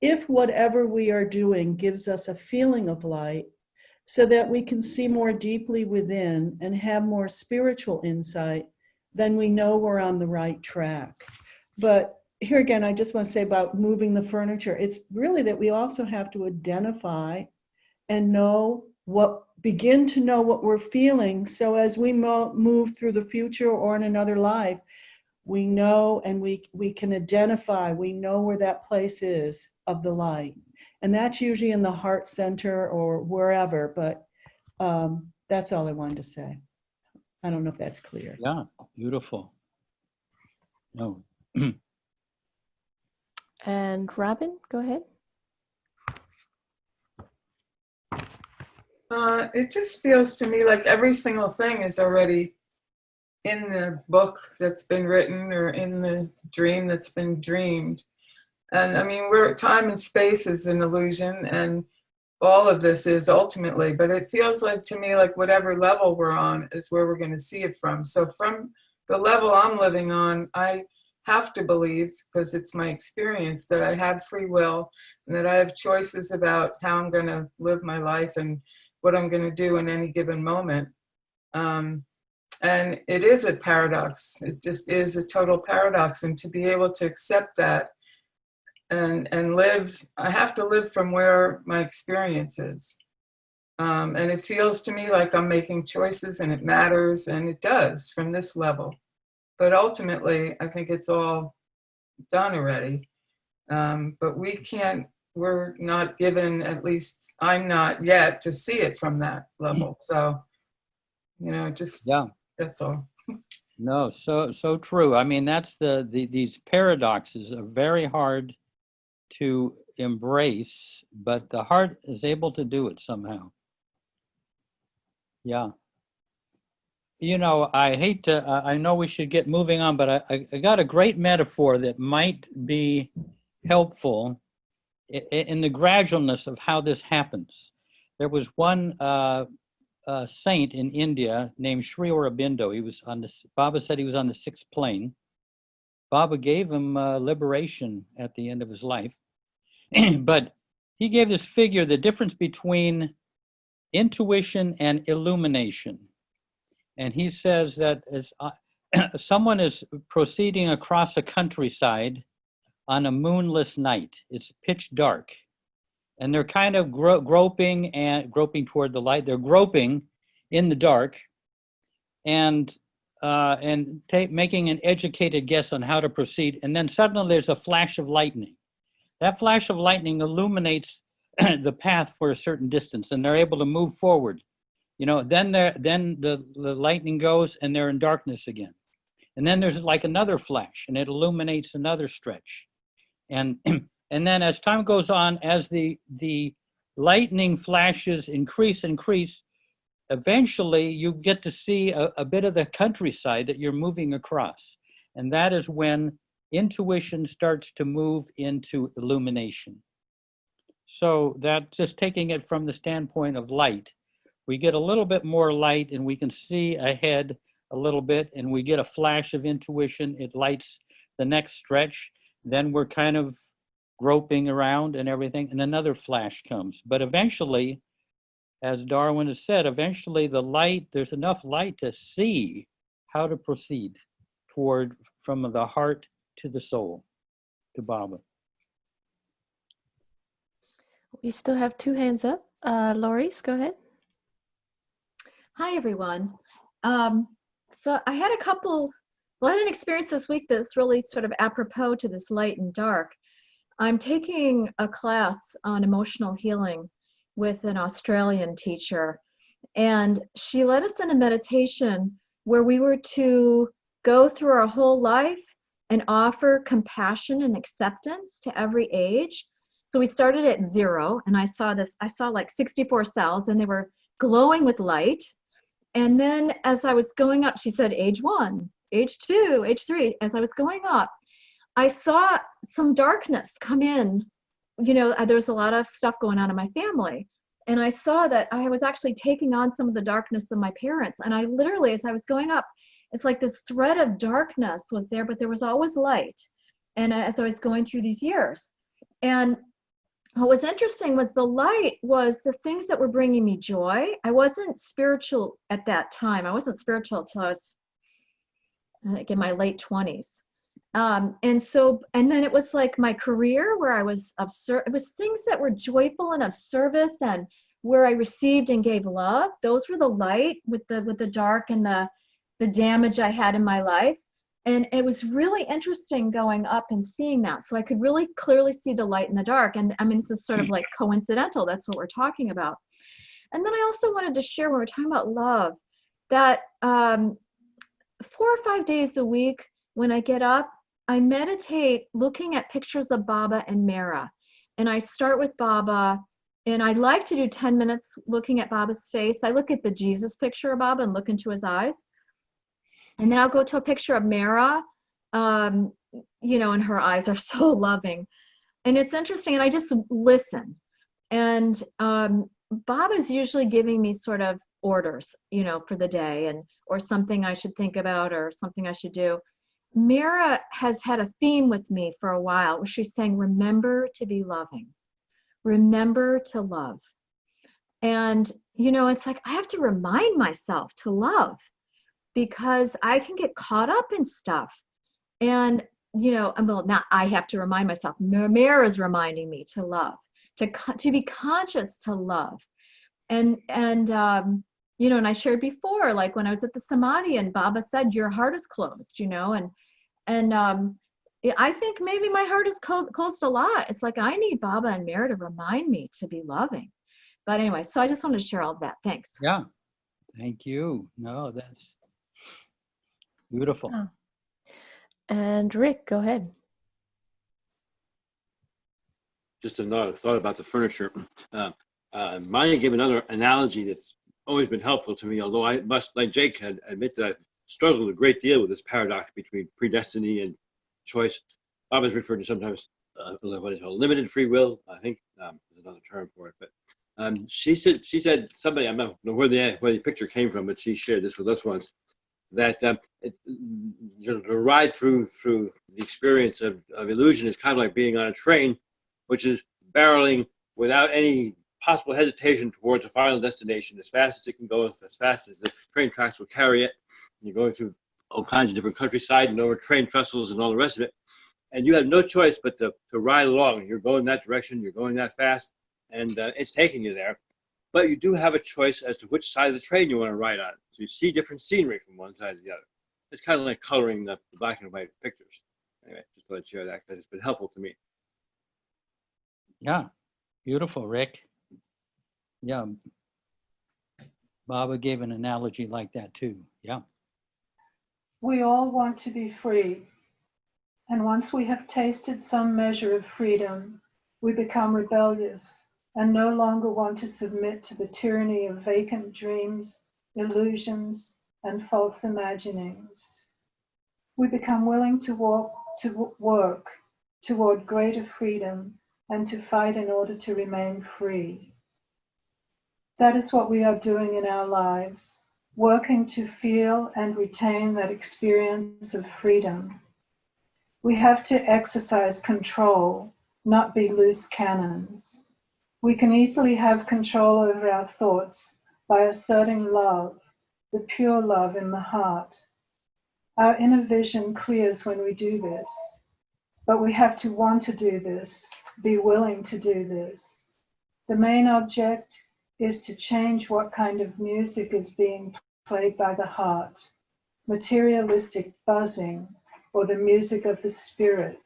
if whatever we are doing gives us a feeling of light, so that we can see more deeply within and have more spiritual insight, then we know we're on the right track. But here again, I just want to say about moving the furniture, it's really that we also have to identify and know what, begin to know what we're feeling. So as we move through the future or in another life, we know, and we can identify, we know where that place is of the light. And that's usually in the heart center or wherever, but that's all I wanted to say. I don't know if that's clear. Yeah, beautiful. No. And Robin, go ahead. It just feels to me like every single thing is already in the book that's been written or in the dream that's been dreamed. And I mean, time and space is an illusion, and all of this is ultimately, but it feels like to me like whatever level we're on is where we're going to see it from. So from the level I'm living on, I have to believe, because it's my experience, that I have free will and that I have choices about how I'm going to live my life and what I'm going to do in any given moment. And it is a paradox. It just is a total paradox. And to be able to accept that and live, I have to live from where my experience is. And it feels to me like I'm making choices, and it matters, and it does from this level. But ultimately, I think it's all done already. But we're not given, at least I'm not yet, to see it from that level. So, just, yeah, that's all. No, so true. I mean, that's these paradoxes are very hard to embrace, but the heart is able to do it somehow. Yeah. I hate to, I know we should get moving on, but I got a great metaphor that might be helpful in the gradualness of how this happens. There was one saint in India named Sri Aurobindo. He was Baba said he was on the 6th plane. Baba gave him liberation at the end of his life. But he gave this figure, the difference between intuition and illumination. And he says that as someone is proceeding across a countryside on a moonless night, it's pitch dark, and they're kind of groping toward the light. They're groping in the dark and making an educated guess on how to proceed. And then suddenly there's a flash of lightning. That flash of lightning illuminates the path for a certain distance, and they're able to move forward. Then the lightning goes, and they're in darkness again. And then there's like another flash, and it illuminates another stretch. And then as time goes on, as the lightning flashes increase, eventually you get to see a bit of the countryside that you're moving across. And that is when intuition starts to move into illumination. So that's just taking it from the standpoint of light. We get a little bit more light, and we can see ahead a little bit, and we get a flash of intuition. It lights the next stretch. Then we're kind of groping around and everything, and another flash comes. But eventually, as Darwin has said, eventually there's enough light to see how to proceed toward, from the heart to the soul, to Baba. We still have 2 hands up. Laurice, go ahead. Hi, everyone. So I had I had an experience this week that's really sort of apropos to this light and dark. I'm taking a class on emotional healing with an Australian teacher, and she led us in a meditation where we were to go through our whole life and offer compassion and acceptance to every age. So we started at 0, and I saw like 64 cells, and they were glowing with light. And then as I was going up, she said, age 1, age 2, age 3, as I was going up, I saw some darkness come in. You know, there was a lot of stuff going on in my family. And I saw that I was actually taking on some of the darkness of my parents. And I literally, as I was going up, it's like this thread of darkness was there, but there was always light. And as I was going through these years. And what was interesting was the light was the things that were bringing me joy. I wasn't spiritual at that time. I wasn't spiritual until I was, I think, in my late 20s. And then it was like my career where I was it was things that were joyful and of service, and where I received and gave love. Those were the light with the dark and the damage I had in my life. And it was really interesting going up and seeing that. So I could really clearly see the light and the dark. And I mean, this is sort of like coincidental. That's what we're talking about. And then I also wanted to share, when we're talking about love, that 4 or 5 days a week when I get up, I meditate looking at pictures of Baba and Mara. And I start with Baba, and I like to do 10 minutes looking at Baba's face. I look at the Jesus picture of Baba and look into his eyes. And then I'll go to a picture of Mara, you know, and her eyes are so loving. And it's interesting, and I just listen. And Baba's usually giving me sort of orders, you know, for the day, and or something I should think about or something I should do. Mira has had a theme with me for a while where she's saying, remember to be loving. Remember to love. And, you know, it's like I have to remind myself to love, because I can get caught up in stuff. And, you know, well, not I have to remind myself. Mira is reminding me to love, to be conscious to love. And you know, and I shared before, like when I was at the Samadhi and Baba said, your heart is closed, you know, and I think maybe my heart is closed a lot. It's like I need Baba and Mira to remind me to be loving. But anyway, so I just wanted to share all of that. Thanks. Yeah, thank you. No, that's beautiful. Oh. And Rick, go ahead. Just another thought about the furniture. Maya gave another analogy that's always been helpful to me, although I must, like Jake, had admit that I've struggled a great deal with this paradox between predestiny and choice. Bob has referred to sometimes what is called limited free will. I think there's another term for it. But she said somebody, I don't know where the picture came from, but she shared this with us once, that the ride through the experience of illusion is kind of like being on a train, which is barreling without any possible hesitation towards a final destination, as fast as it can go, as fast as the train tracks will carry it. You're going through all kinds of different countryside and over train trestles and all the rest of it. And you have no choice but to ride along. You're going that direction, you're going that fast, and it's taking you there. But you do have a choice as to which side of the train you want to ride on. So you see different scenery from one side to the other. It's kind of like coloring the black and white pictures. Anyway, just thought I'd share that because it's been helpful to me. Yeah, beautiful, Rick. Yeah, Baba gave an analogy like that too. Yeah. We all want to be free. And once we have tasted some measure of freedom, we become rebellious and no longer want to submit to the tyranny of vacant dreams, illusions, and false imaginings. We become willing to work toward greater freedom and to fight in order to remain free. That is what we are doing in our lives, working to feel and retain that experience of freedom. We have to exercise control, not be loose cannons. We can easily have control over our thoughts by asserting love, the pure love in the heart. Our inner vision clears when we do this, but we have to want to do this, be willing to do this. The main object is to change what kind of music is being played by the heart, materialistic buzzing, or the music of the spirit.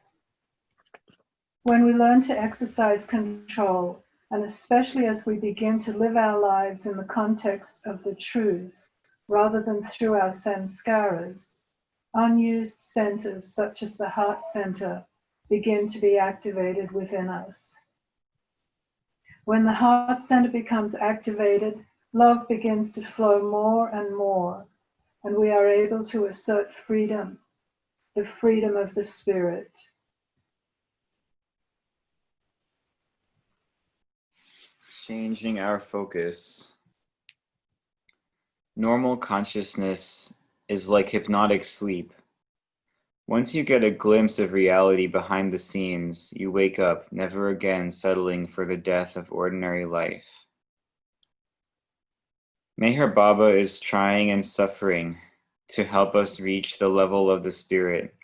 When we learn to exercise control, and especially as we begin to live our lives in the context of the truth, rather than through our samskaras, unused centers such as the heart center begin to be activated within us. When the heart center becomes activated, love begins to flow more and more, and we are able to assert freedom, the freedom of the spirit. Changing our focus. Normal consciousness is like hypnotic sleep. Once you get a glimpse of reality behind the scenes, you wake up, never again settling for the death of ordinary life. Meher Baba is trying and suffering to help us reach the level of the spirit.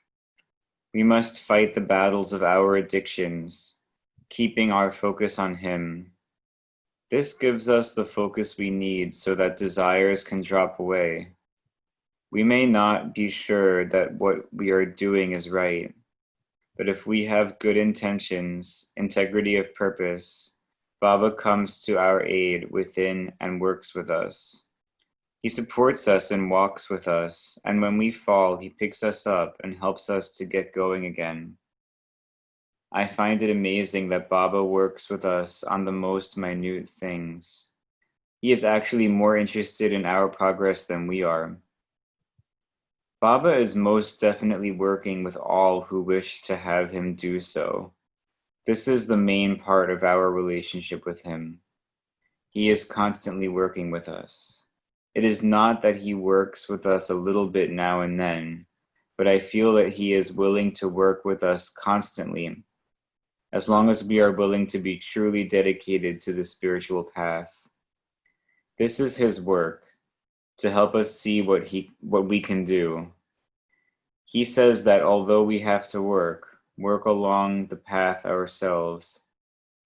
We must fight the battles of our addictions, keeping our focus on him. This gives us the focus we need so that desires can drop away. We may not be sure that what we are doing is right, but if we have good intentions, integrity of purpose, Baba comes to our aid within and works with us. He supports us and walks with us, and when we fall, he picks us up and helps us to get going again. I find it amazing that Baba works with us on the most minute things. He is actually more interested in our progress than we are. Baba is most definitely working with all who wish to have him do so. This is the main part of our relationship with him. He is constantly working with us. It is not that he works with us a little bit now and then, but I feel that he is willing to work with us constantly, as long as we are willing to be truly dedicated to the spiritual path. This is his work, to help us see what we can do. He says that although we have to work along the path ourselves,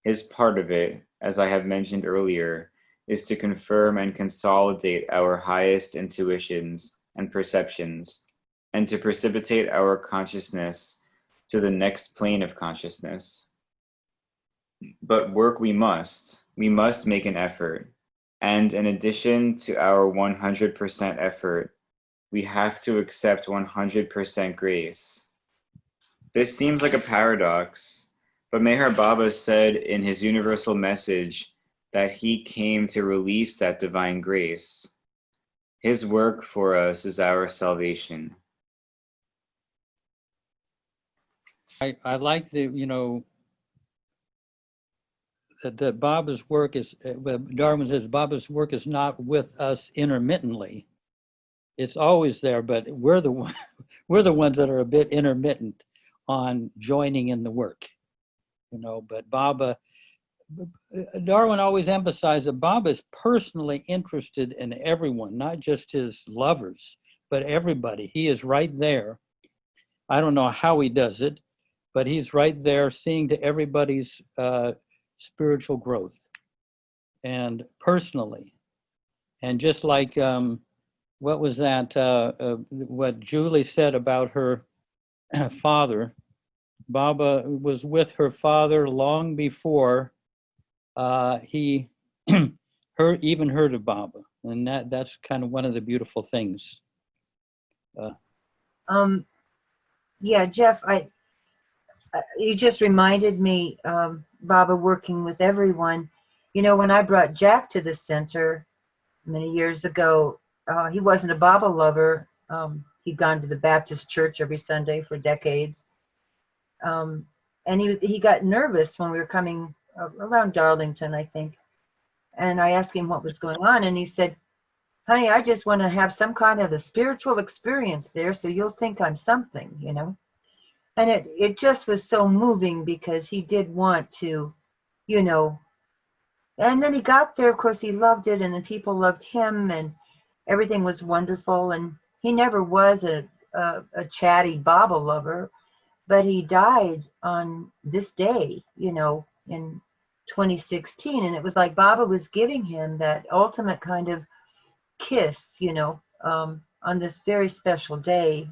his part of it, as I have mentioned earlier, is to confirm and consolidate our highest intuitions and perceptions, and to precipitate our consciousness to the next plane of consciousness. But work we must make an effort. And in addition to our 100% effort, we have to accept 100% grace. This seems like a paradox, but Meher Baba said in his universal message that he came to release that divine grace. His work for us is our salvation. I like that Baba's work is, Darwin says Baba's work is not with us intermittently. It's always there, but we're the ones that are a bit intermittent on joining in the work, but Baba, Darwin always emphasized that Baba is personally interested in everyone, not just his lovers, but everybody. He is right there. I don't know how he does it, but he's right there seeing to everybody's spiritual growth and personally. And just like, what was that, what Julie said about her father, Baba was with her father long before he even heard of Baba. And that's kind of one of the beautiful things. Yeah, Jeff, you just reminded me, Baba working with everyone. When I brought Jack to the center many years ago, he wasn't a Baba lover. He'd gone to the Baptist church every Sunday for decades. And he got nervous when we were coming around Darlington, I think. And I asked him what was going on, and he said, "Honey, I just want to have some kind of a spiritual experience there, so you'll think I'm something, And it just was so moving because he did want to, And then he got there, of course, he loved it, and then people loved him, and everything was wonderful. And he never was a chatty Baba lover, but he died on this day, in 2016. And it was like Baba was giving him that ultimate kind of kiss, on this very special day.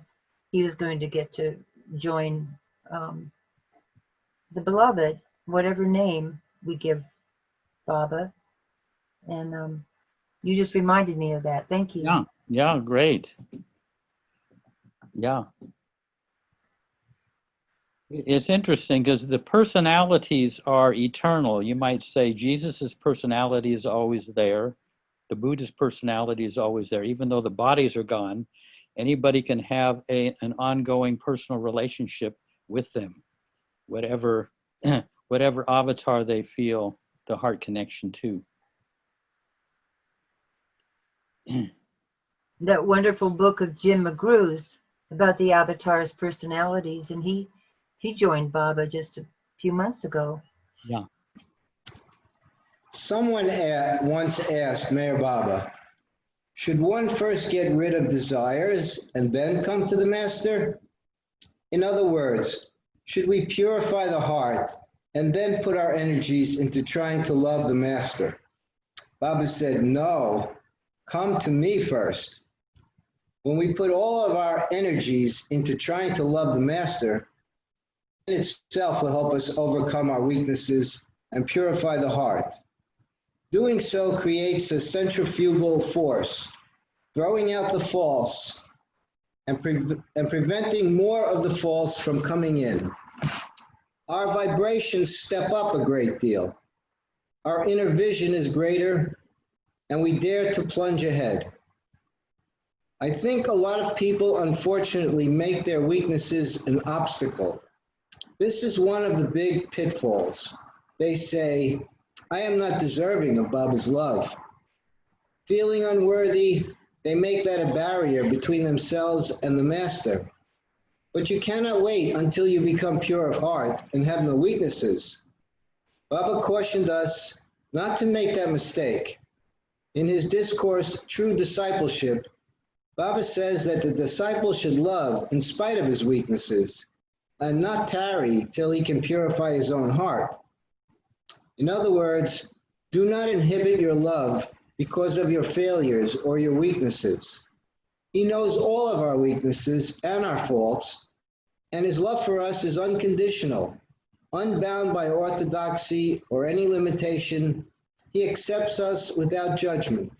He was going to get to join the beloved, whatever name we give Baba. And you just reminded me of that. Thank you. Yeah, great. Yeah. It's interesting because the personalities are eternal. You might say Jesus's personality is always there. The Buddha's personality is always there. Even though the bodies are gone, anybody can have an ongoing personal relationship with them, whatever, whatever avatar they feel the heart connection to. That wonderful book of Jim McGrew's about the avatar's personalities, and he joined Baba just a few months ago. Yeah. Someone once asked Mayor Baba, should one first get rid of desires and then come to the master? In other words, should we purify the heart and then put our energies into trying to love the master? Baba said, no, come to me first. When we put all of our energies into trying to love the master, it itself will help us overcome our weaknesses and purify the heart. Doing so creates a centrifugal force, throwing out the false and preventing more of the false from coming in. Our vibrations step up a great deal. Our inner vision is greater, and we dare to plunge ahead. I think a lot of people, unfortunately, make their weaknesses an obstacle. This is one of the big pitfalls. They say, I am not deserving of Baba's love. Feeling unworthy, they make that a barrier between themselves and the master. But you cannot wait until you become pure of heart and have no weaknesses. Baba cautioned us not to make that mistake. In his discourse, True Discipleship, Baba says that the disciple should love in spite of his weaknesses and not tarry till he can purify his own heart. In other words, do not inhibit your love because of your failures or your weaknesses. He knows all of our weaknesses and our faults, and his love for us is unconditional, unbound by orthodoxy or any limitation. He accepts us without judgment.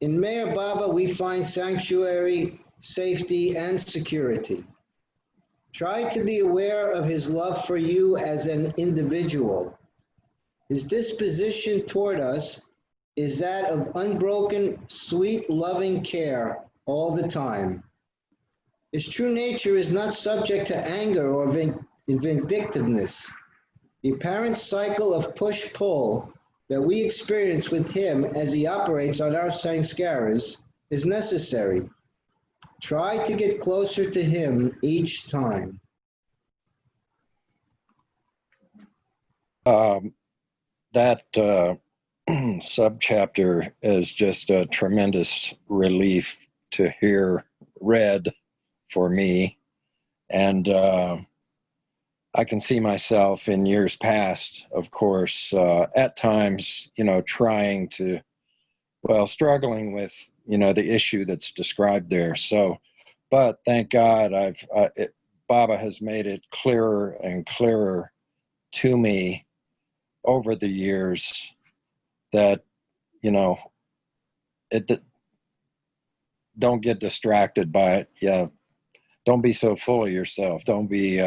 In Mayor Baba, we find sanctuary, safety, and security. Try to be aware of his love for you as an individual. His disposition toward us is that of unbroken, sweet, loving care all the time. His true nature is not subject to anger or vindictiveness. The apparent cycle of push-pull that we experience with him as he operates on our sanskaras is necessary. Try to get closer to him each time. That subchapter is just a tremendous relief to hear read for me. And I can see myself in years past, of course, at times, trying to, struggling with, the issue that's described there. So, but thank God Baba has made it clearer and clearer to me over the years that, don't get distracted by it. Yeah. Don't be so full of yourself. Don't be,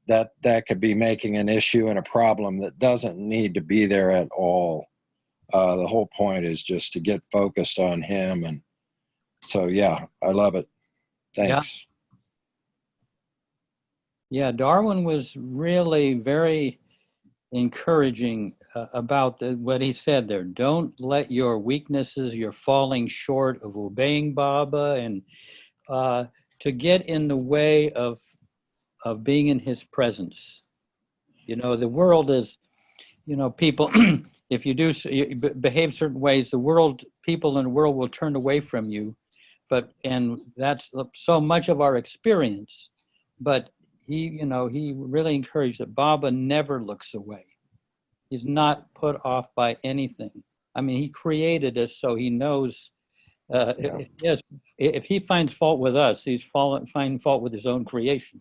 that could be making an issue and a problem that doesn't need to be there at all. The whole point is just to get focused on him. And so, yeah, I love it. Thanks. Yeah, Darwin was really very encouraging about what he said there. Don't let your weaknesses, your falling short of obeying Baba, and to get in the way of being in his presence. The world is, people, if you behave certain ways, people in the world will turn away from you. And that's so much of our experience. But he really encouraged that Baba never looks away. He's not put off by anything. I mean, he created us, so he knows if he finds fault with us, he's finding fault with his own creation.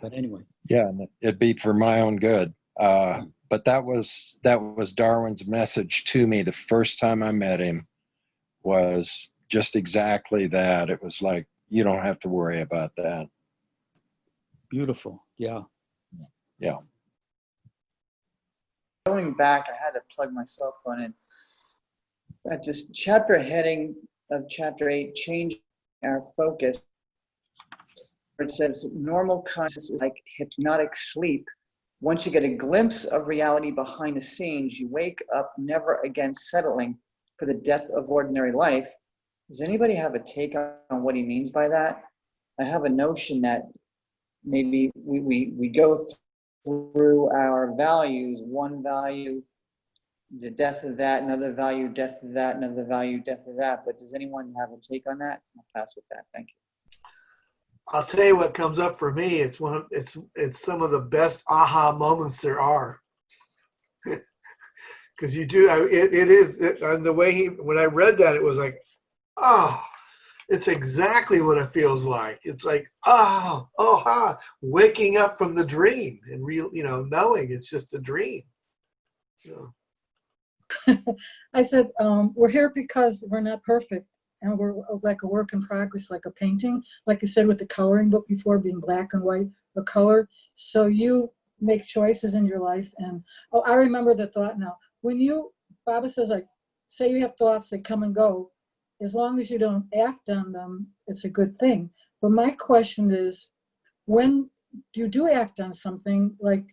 But anyway. Yeah, it'd be for my own good. But that was Darwin's message to me the first time I met him, was just exactly that. It was like, you don't have to worry about that. Beautiful. Yeah. Yeah. going back, I had to plug my cell phone in. At this chapter heading of chapter 8, changing our focus, it says normal consciousness is like hypnotic sleep. Once you get a glimpse of reality behind the scenes, you wake up, never again settling for the death of ordinary life. Does anybody have a take on what he means by that? I have a notion that maybe we go through our values, one value, the death of that, another value, death of that, another value, death of that. But does anyone have a take on that? I'll pass with that. Thank you. I'll tell you what comes up for me. It's some of the best aha moments there are. Because you do, and the way when I read that, it was like, oh, it's exactly what it feels like. It's like, waking up from the dream and knowing it's just a dream. I said, we're here because we're not perfect. And we're like a work in progress, like a painting, like you said with the coloring book before, being black and white or color. So you make choices in your life. And I remember the thought now. When Baba says, like, say you have thoughts that come and go, as long as you don't act on them, it's a good thing. But my question is, when you do act on something, like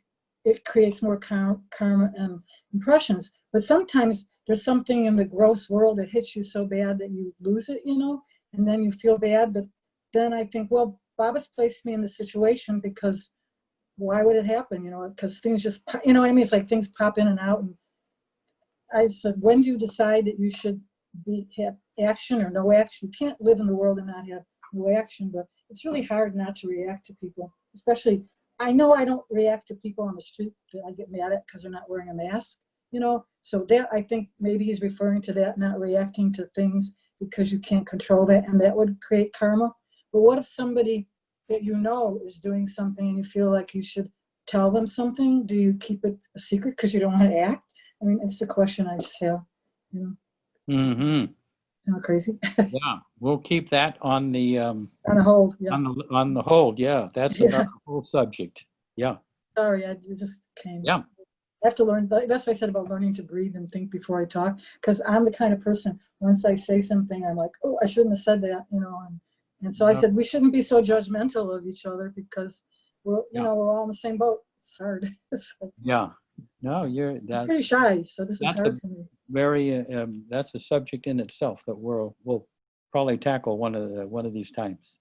it creates more karma and impressions. But sometimes there's something in the gross world that hits you so bad that you lose it, and then you feel bad. But then I think, well, Baba's placed me in this situation because why would it happen? Because things just, what I mean? It's like things pop in and out. And I said, when do you decide that you should have action or no action? You can't live in the world and not have no action, but it's really hard not to react to people, especially, I know I don't react to people on the street that I get mad at because they're not wearing a mask, so that, I think maybe he's referring to that, not reacting to things because you can't control that, and that would create karma. But what if somebody that is doing something and you feel like you should tell them something? Do you keep it a secret because you don't want to act? I mean, it's a question I just have, Mm-hmm. Crazy. Yeah, we'll keep that on the on the hold. Yeah. On the hold. Yeah, that's another whole subject. Yeah. Sorry, I just came. Yeah. I have to learn. That's what I said about learning to breathe and think before I talk. Because I'm the kind of person, once I say something, I'm like, oh, I shouldn't have said that, And so I said we shouldn't be so judgmental of each other because we're we're all in the same boat. It's hard. Yeah. No, I'm pretty shy, so this is hard for me. Very, that's a subject in itself that we'll probably tackle one of these times.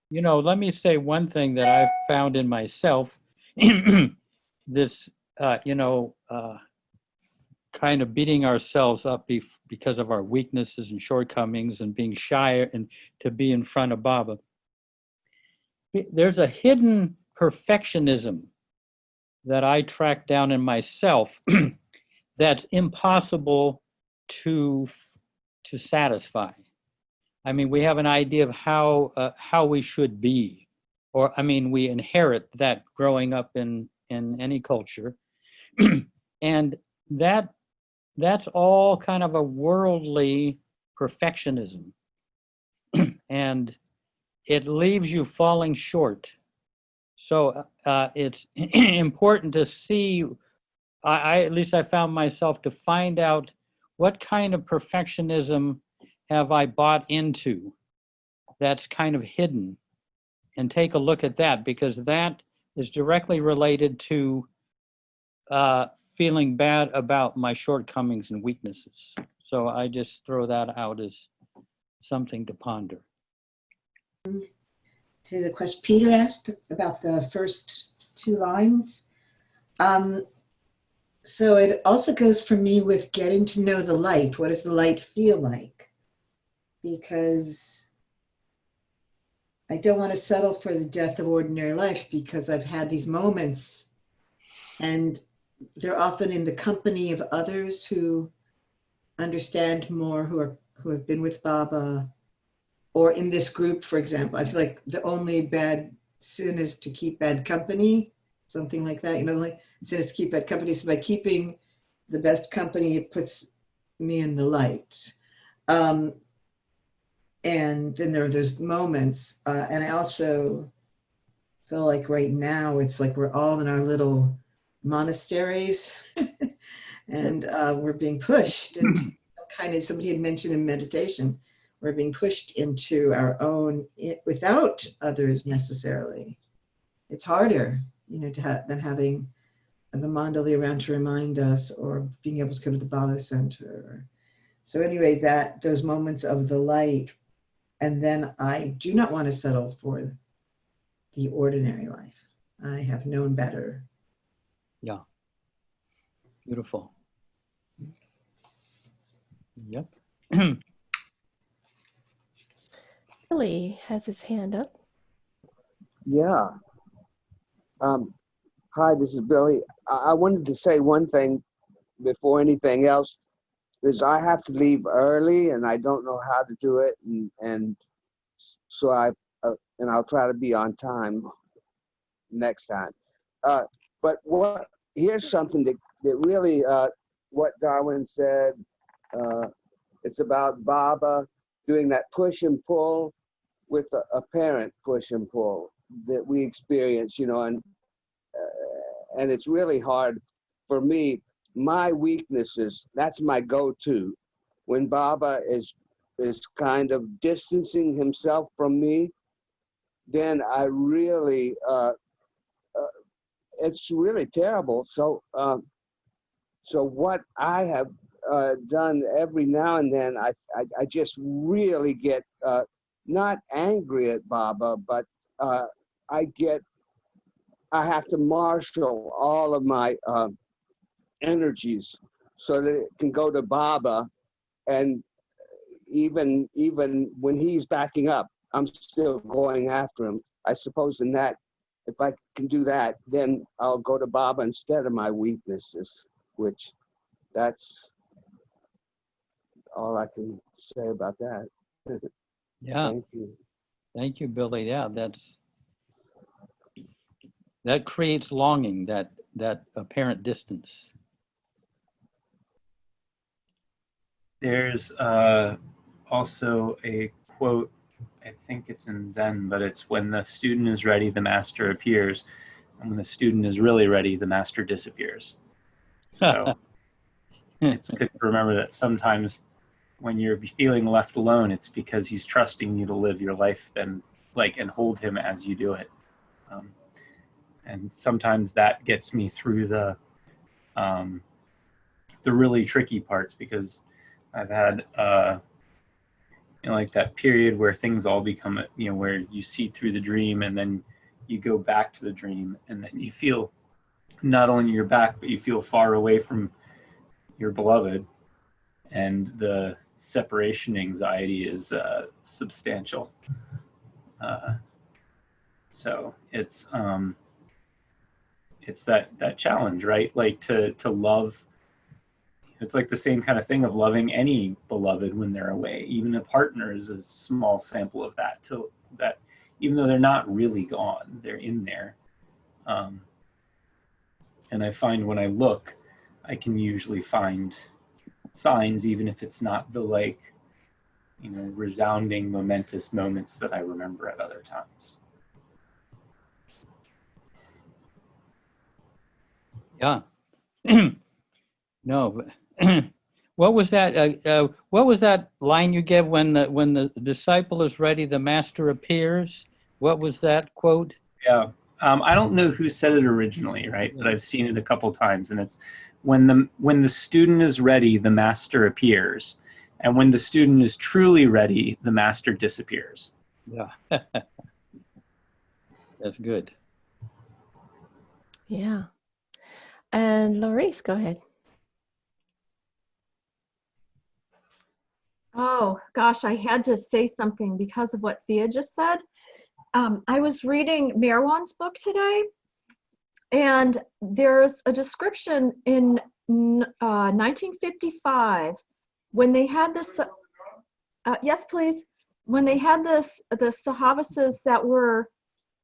Let me say one thing that I've found in myself. This, kind of beating ourselves up because of our weaknesses and shortcomings and being shy and to be in front of Baba. There's a hidden perfectionism that I tracked down in myself that's impossible to satisfy. I mean, we have an idea of how we should be, or we inherit that growing up in any culture, and that's all kind of a worldly perfectionism, and it leaves you falling short. So it's important to see, at least I found myself to find out what kind of perfectionism have I bought into that's kind of hidden, and take a look at that, because that is directly related to feeling bad about my shortcomings and weaknesses. So I just throw that out as something to ponder. To the question Peter asked about the first two lines. So it also goes for me with getting to know the light. What does the light feel like? Because I don't want to settle for the death of ordinary life, because I've had these moments and they're often in the company of others who understand more, who have been with Baba, or in this group, for example. I feel like the only bad sin is to keep bad company, something like that. Like sin is to keep bad company. So by keeping the best company, it puts me in the light. And then there are those moments. And I also feel like right now, it's like we're all in our little monasteries, and we're being pushed into kind of, somebody had mentioned in meditation, we're being pushed into our own without others necessarily. It's harder, than having the mandali around to remind us, or being able to go to the Bala Center. So anyway, those moments of the light, and then I do not want to settle for the ordinary life. I have known better. Yeah. Beautiful. Yep. Billy has his hand up. Yeah. Hi, this is Billy. I wanted to say one thing before anything else, is I have to leave early and I don't know how to do it, and so I'll try to be on time next time. But here's something that really what Darwin said. It's about Baba doing that push and pull with a parent push and pull that we experience, and it's really hard for me. My weaknesses, that's my go-to. When Baba is kind of distancing himself from me, then I really, it's really terrible. So what I have done every now and then, I just really get not angry at Baba, but I have to marshal all of my energies so that it can go to Baba, and even when he's backing up, I'm still going after him. I suppose in that, if I can do that, then I'll go to Baba instead of my weaknesses, which that's all I can say about that. Yeah. Thank you. Thank you, Billy. Yeah, that creates longing, that apparent distance. There's also a quote, I think it's in Zen, but it's when the student is ready, the master appears. And when the student is really ready, the master disappears. So it's good to remember that sometimes when you're feeling left alone, it's because he's trusting you to live your life and hold him as you do it. And sometimes that gets me through the really tricky parts, because I've had like that period where things all become, where you see through the dream and then you go back to the dream, and then you feel not only you're back, but you feel far away from your beloved, and the separation anxiety is substantial. So it's that challenge, right? Like to love. It's like the same kind of thing of loving any beloved when they're away. Even a partner is a small sample of that. To that, even though they're not really gone, they're in there. And I find when I look, I can usually find signs, even if it's not the resounding, momentous moments that I remember at other times. Yeah. No. What was that? What was that line you gave when the disciple is ready, the master appears? What was that quote? Yeah. I don't know who said it originally, right? But I've seen it a couple times, and it's when the student is ready, the master appears, and when the student is truly ready, the master disappears. Yeah. That's good. Yeah. And Laurice, go ahead. Oh, gosh, I had to say something because of what Thea just said. I was reading Merwan's book today, and there's a description in 1955 when they had this, yes, please, when they had the Sahavasas that were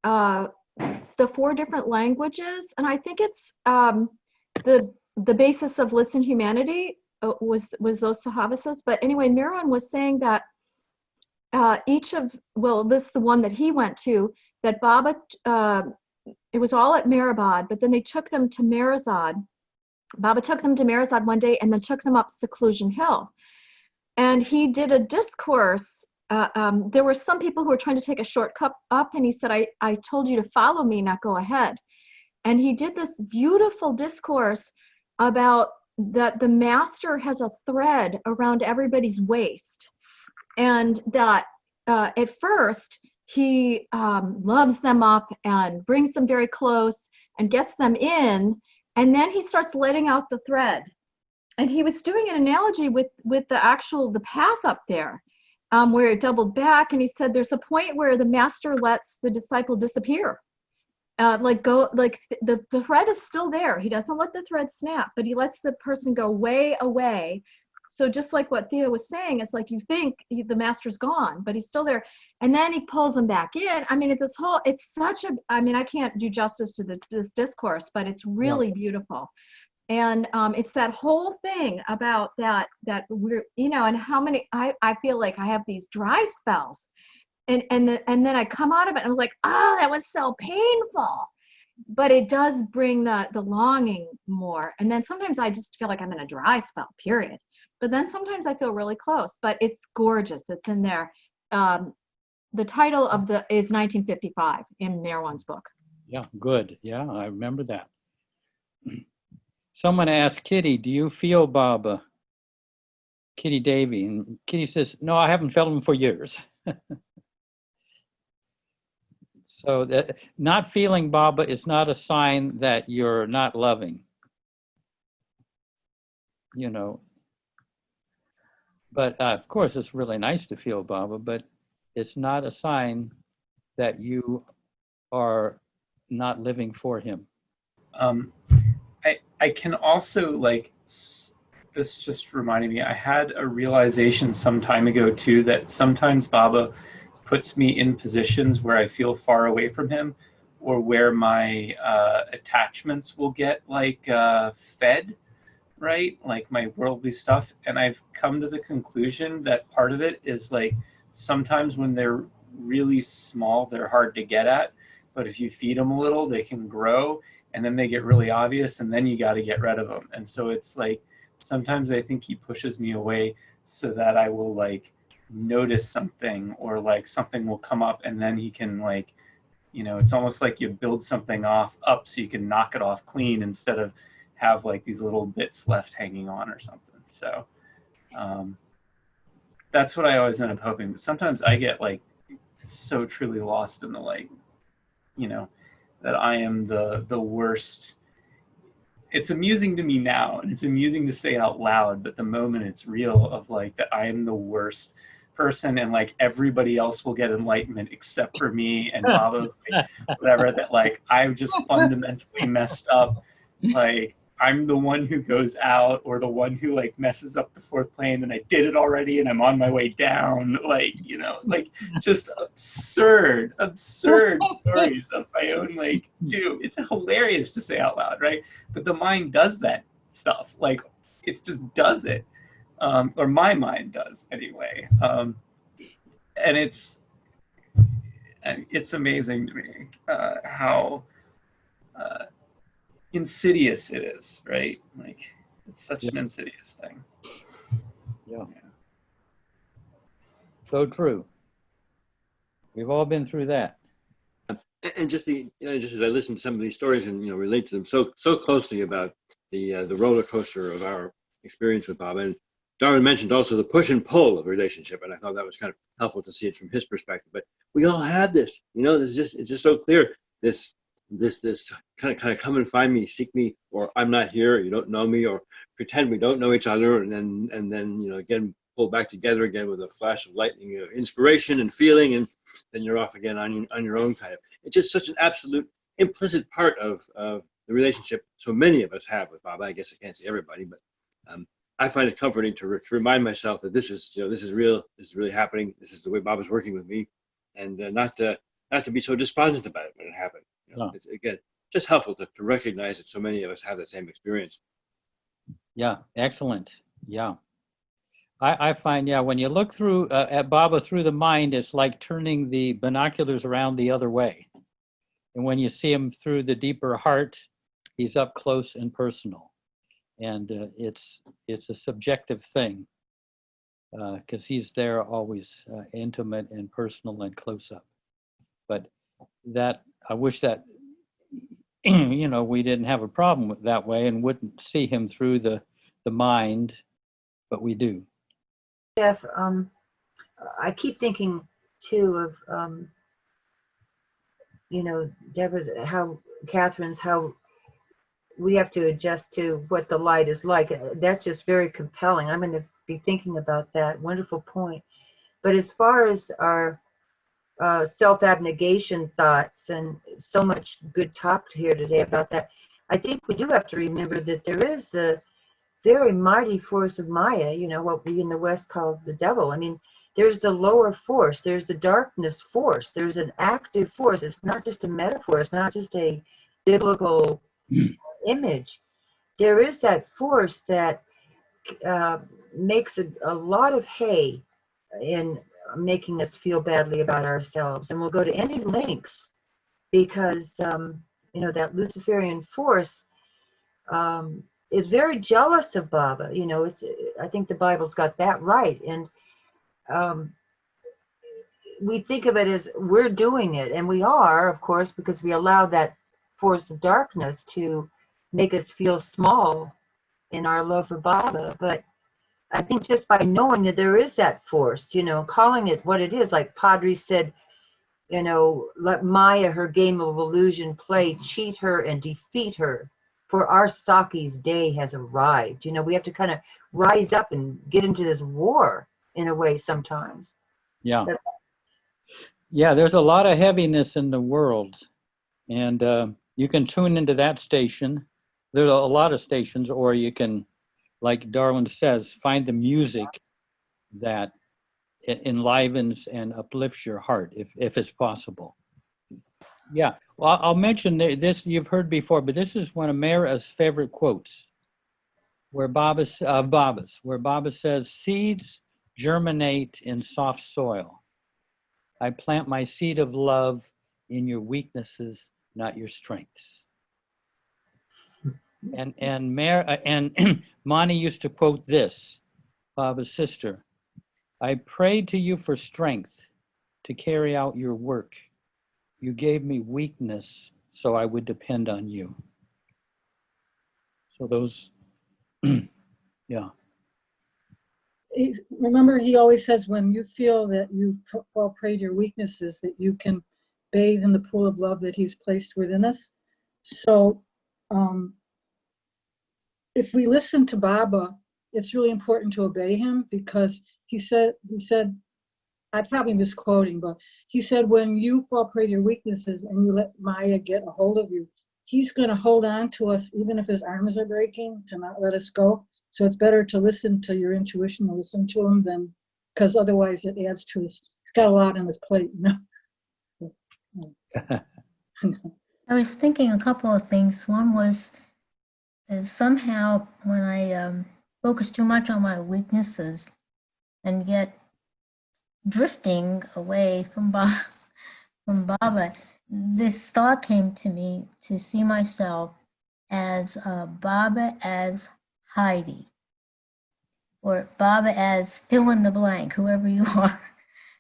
the 4 different languages, and I think it's the basis of Listen Humanity was those Sahavasas. But anyway, Merwan was saying that this is the one that he went to, that Baba it was all at Mehrabad, but then they took them to Merazad. Baba took them to Merazad one day and then took them up Seclusion Hill. And he did a discourse. There were some people who were trying to take a shortcut up, and he said, I told you to follow me, not go ahead. And he did this beautiful discourse about that the master has a thread around everybody's waist. And that at first, he loves them up and brings them very close and gets them in. And then he starts letting out the thread. And he was doing an analogy with the path up there, where it doubled back. And he said there's a point where the master lets the disciple disappear. The thread is still there. He doesn't let the thread snap, but he lets the person go way away. So just like what Theo was saying, it's like you think the master's gone, but he's still there. And then he pulls them back in. I mean, I can't do justice to this discourse, but it's really beautiful. And it's that whole thing about that we're, and how many, I feel like I have these dry spells. And then I come out of it and I'm like, oh, that was so painful. But it does bring the longing more. And then sometimes I just feel like I'm in a dry spell, period. But then sometimes I feel really close, but it's gorgeous. It's in there. The title is 1955 in Merwan's book. Yeah, good. Yeah, I remember that. Someone asked Kitty, do you feel Baba? Kitty Davy. And Kitty says, no, I haven't felt him for years. So that not feeling Baba is not a sign that you're not loving. But of course, it's really nice to feel Baba, but it's not a sign that you are not living for him. I can also, this just reminded me, I had a realization some time ago too, that sometimes Baba puts me in positions where I feel far away from him, or where my attachments will get fed, right? Like my worldly stuff. And I've come to the conclusion that part of it is sometimes when they're really small, they're hard to get at, but if you feed them a little, they can grow, and then they get really obvious, and then you got to get rid of them. And so it's sometimes I think he pushes me away so that I will notice something, or something will come up, and then he can it's almost like you build something up so you can knock it off clean instead of have these little bits left hanging on or something. So that's what I always end up hoping. But sometimes I get so truly lost in the that I am the worst. It's amusing to me now, and it's amusing to say out loud, but the moment it's real of that I am the worst person, and everybody else will get enlightenment except for me, and Baba, whatever, that I've just fundamentally messed up. I'm the one who goes out, or the one who messes up the fourth plane, and I did it already and I'm on my way down, just absurd stories of my own dude, it's hilarious to say out loud, right? But the mind does that stuff, it just does it, or my mind does anyway, and it's amazing to me how insidious it is, right? It's such an insidious thing. Yeah. So true. We've all been through that. And just just as I listen to some of these stories and relate to them so closely about the roller coaster of our experience with Baba. And Darwin mentioned also the push and pull of a relationship, and I thought that was kind of helpful to see it from his perspective. But we all have this, it's just so clear. This kind of come and find me, seek me, or I'm not here, you don't know me, or pretend we don't know each other, and then again pull back together again with a flash of lightning, inspiration and feeling, and then you're off again on your own kind of. It's just such an absolute implicit part of the relationship so many of us have with Baba. I guess I can't say everybody, but I find it comforting to remind myself that this is real, this is really happening, this is the way Baba's working with me, and not to be so despondent about it when it happened. It's again just helpful to recognize that so many of us have that same experience. Yeah, excellent. Yeah, I find when you look through at Baba through the mind, it's like turning the binoculars around the other way, And when you see him through the deeper heart, he's up close and personal. And it's a subjective thing because he's there always intimate and personal and close up. But that, I wish that, you know, we didn't have a problem with that way and wouldn't see him through the mind, but we do. Jeff, I keep thinking too of, you know, Deborah's, Catherine's, how we have to adjust to what the light is like. That's just very compelling. I'm going to be thinking about that. Wonderful point. But as far as our self-abnegation thoughts, and so much good talk here today about that, I think we do have to remember that there is a very mighty force of Maya, you know, what we in the West call the devil. I mean, there's the lower force, there's the darkness force, there's an active force. It's not just a metaphor, it's not just a biblical image. There is that force that makes a lot of hay in making us feel badly about ourselves, and we'll go to any lengths because you know, that Luciferian force is very jealous of Baba. You know, I think the Bible's got that right, and we think of it as we're doing it, and we are, of course, because we allow that force of darkness to make us feel small in our love for Baba. But I think just by knowing that there is that force, you know, calling it what it is, like Padre said, you know, let Maya her game of illusion play, cheat her and defeat her, for our Saki's day has arrived. You know, we have to kind of rise up and get into this war in a way sometimes. Yeah. Yeah, there's a lot of heaviness in the world, and you can tune into that station. There are a lot of stations, or you can, like Darwin says, find the music that enlivens and uplifts your heart, if it's possible. Yeah, well, I'll mention this you've heard before, but this is one of Mara's favorite quotes, where Baba says, "Seeds germinate in soft soil. I plant my seed of love in your weaknesses, not your strengths." And Mani used to quote this, Baba's sister, "I prayed to you for strength to carry out your work. You gave me weakness so I would depend on you." So those, yeah. Remember, he always says, when you feel that you've fall prey to your weaknesses, that you can bathe in the pool of love that he's placed within us. So if we listen to Baba, it's really important to obey him, because he said, I'm probably misquoting, but he said, when you fall prey to your weaknesses and you let Maya get a hold of you, he's going to hold on to us even if his arms are breaking, to not let us go. So it's better to listen to your intuition, or listen to him, than, because otherwise it adds to his, he's got a lot on his plate, you know. So, I was thinking a couple of things. One was somehow when I focus too much on my weaknesses and get drifting away from Baba, this thought came to me to see myself as Baba as Heidi, or Baba as fill in the blank, whoever you are.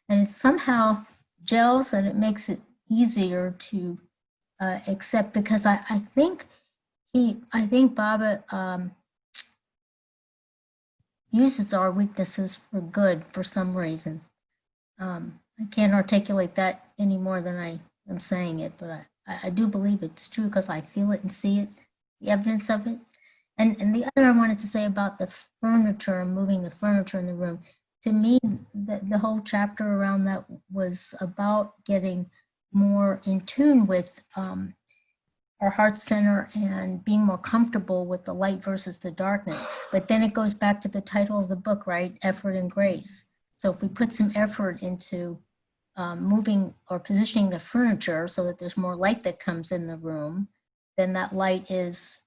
And it somehow gels, and it makes it easier to accept, because I think Baba uses our weaknesses for good for some reason. I can't articulate that any more than I am saying it, but I do believe it's true, because I feel it and see it, the evidence of it. And the other I wanted to say about the furniture, moving the furniture in the room, to me, the whole chapter around that was about getting more in tune with our heart center and being more comfortable with the light versus the darkness. But then it goes back to the title of the book, right? Effort and grace. So if we put some effort into moving or positioning the furniture so that there's more light that comes in the room, then that light is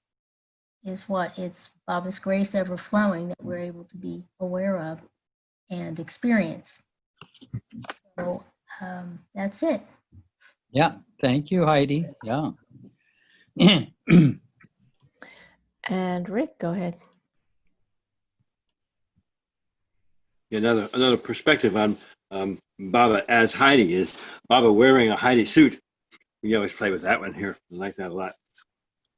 what? It's Baba's grace ever flowing that we're able to be aware of and experience. So that's it. Yeah. Thank you, Heidi. Yeah. And Rick, go ahead. Another perspective on Baba as Heidi is Baba wearing a Heidi suit. We always play with that one here. I like that a lot.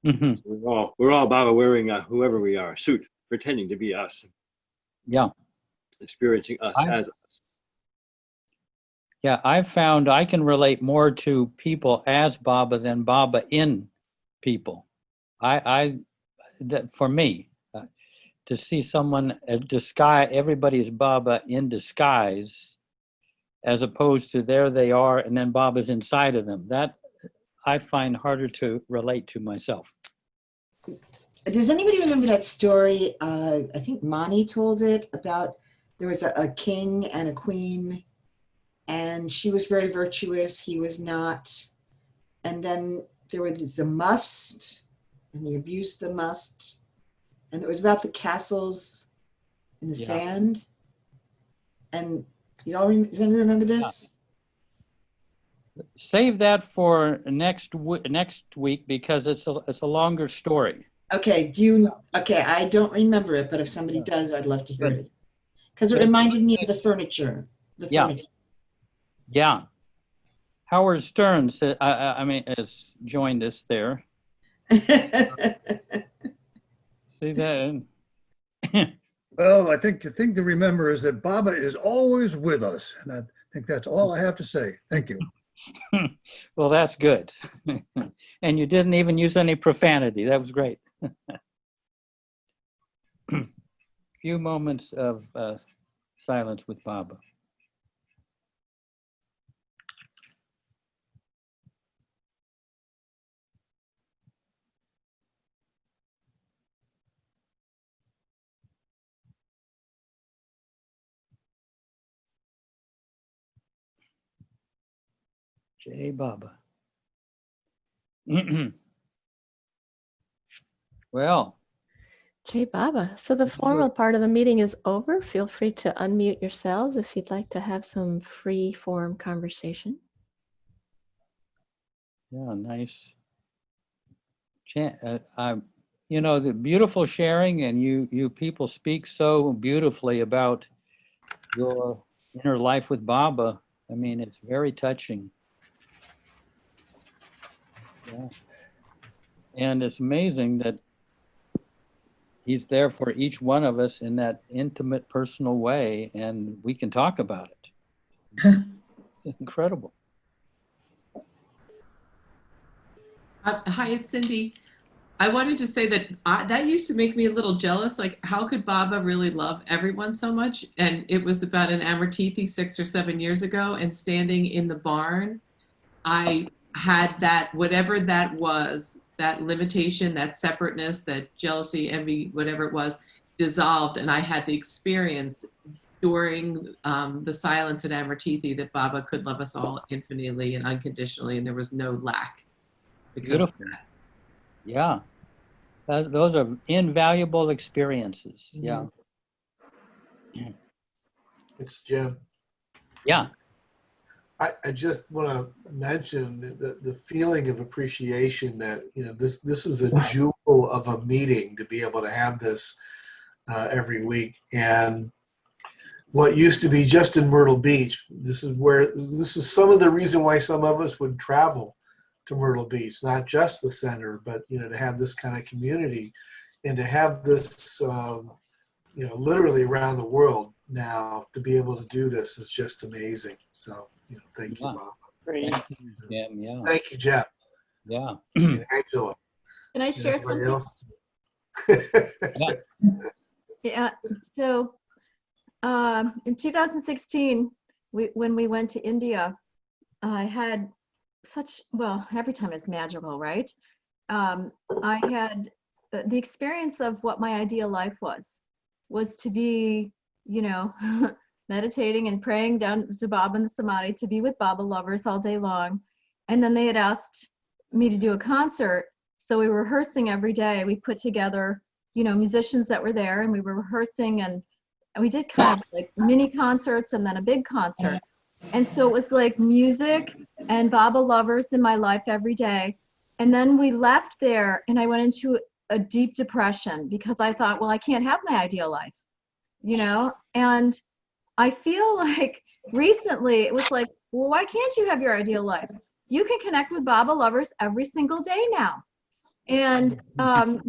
Mm-hmm. So we're all Baba wearing whoever we are, a suit, pretending to be us. Yeah. Experiencing us as us. Yeah, I've found I can relate more to people as Baba than Baba in people. For me, to see someone disguise, everybody is Baba in disguise, as opposed to there they are and then Baba's inside of them. That I find harder to relate to myself. Does anybody remember that story? I think Mani told it about there was a king and a queen, and she was very virtuous, he was not. And then there was a must, and he abused the must. And it was about the castles in the sand. And does anyone remember this? Save that for next week because it's a longer story. Okay, I don't remember it, but if somebody does, I'd love to hear it. Because it But reminded me of the furniture. Yeah. Howard Stern said, has joined us there. See that? Well, I think the thing to remember is that Baba is always with us. And I think that's all I have to say. Thank you. Well, that's good. And you didn't even use any profanity. That was great. Few moments of silence with Baba. Jai Baba. Well. Jai Baba. So the formal part of the meeting is over. Feel free to unmute yourselves if you'd like to have some free form conversation. Yeah, nice. The beautiful sharing, and you people speak so beautifully about your inner life with Baba. I mean, it's very touching. Yeah. And it's amazing that he's there for each one of us in that intimate, personal way, and we can talk about it. Incredible. Hi, it's Cindy. I wanted to say that that used to make me a little jealous. Like, how could Baba really love everyone so much? And it was about an Amrtithi 6 or 7 years ago, and standing in the barn, I had that, whatever that was, that limitation, that separateness, that jealousy, envy, whatever it was, dissolved. And I had the experience during the silence at Amrtithi that Baba could love us all infinitely and unconditionally, and there was no lack because of that. Yeah. Those are invaluable experiences. Yeah. It's Jim. Yeah. I just want to mention the feeling of appreciation that, this is a jewel of a meeting to be able to have this every week. And what used to be just in Myrtle Beach, this is some of the reason why some of us would travel to Myrtle Beach, not just the center, but, to have this kind of community and to have this, literally around the world now, to be able to do this is just amazing. So, thank you, Bob. Thank you, Jim. Yeah. Thank you, Jeff. Yeah. And Angela. Can I share something? Yeah. So in 2016, when we went to India, I had every time it's magical, right? I had the experience of what my ideal life was to be, meditating and praying down to Baba in the Samadhi, to be with Baba lovers all day long. And then they had asked me to do a concert. So we were rehearsing every day. We put together, musicians that were there, and we were rehearsing, and we did kind of like mini concerts and then a big concert. And so it was like music and Baba lovers in my life every day. And then we left there and I went into a deep depression because I thought, well, I can't have my ideal life, you know? And I feel like recently it was like, well, why can't you have your ideal life? You can connect with Baba lovers every single day now. And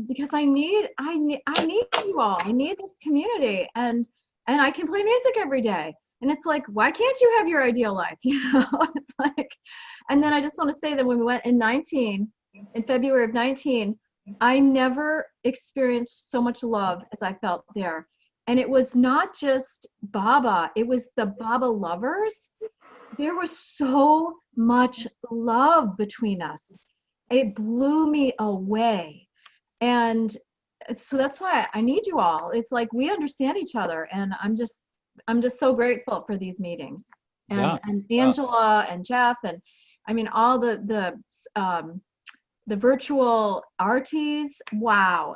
because I need you all. I need this community, and I can play music every day. And it's like, why can't you have your ideal life? You know, it's like, and then I just want to say that when we went in February of 19, I never experienced so much love as I felt there. And it was not just Baba, it was the Baba lovers. There was so much love between us. It blew me away. And so that's why I need you all. It's like we understand each other, and I'm just so grateful for these meetings. And Angela and Jeff, and I mean all the virtual arties. Wow.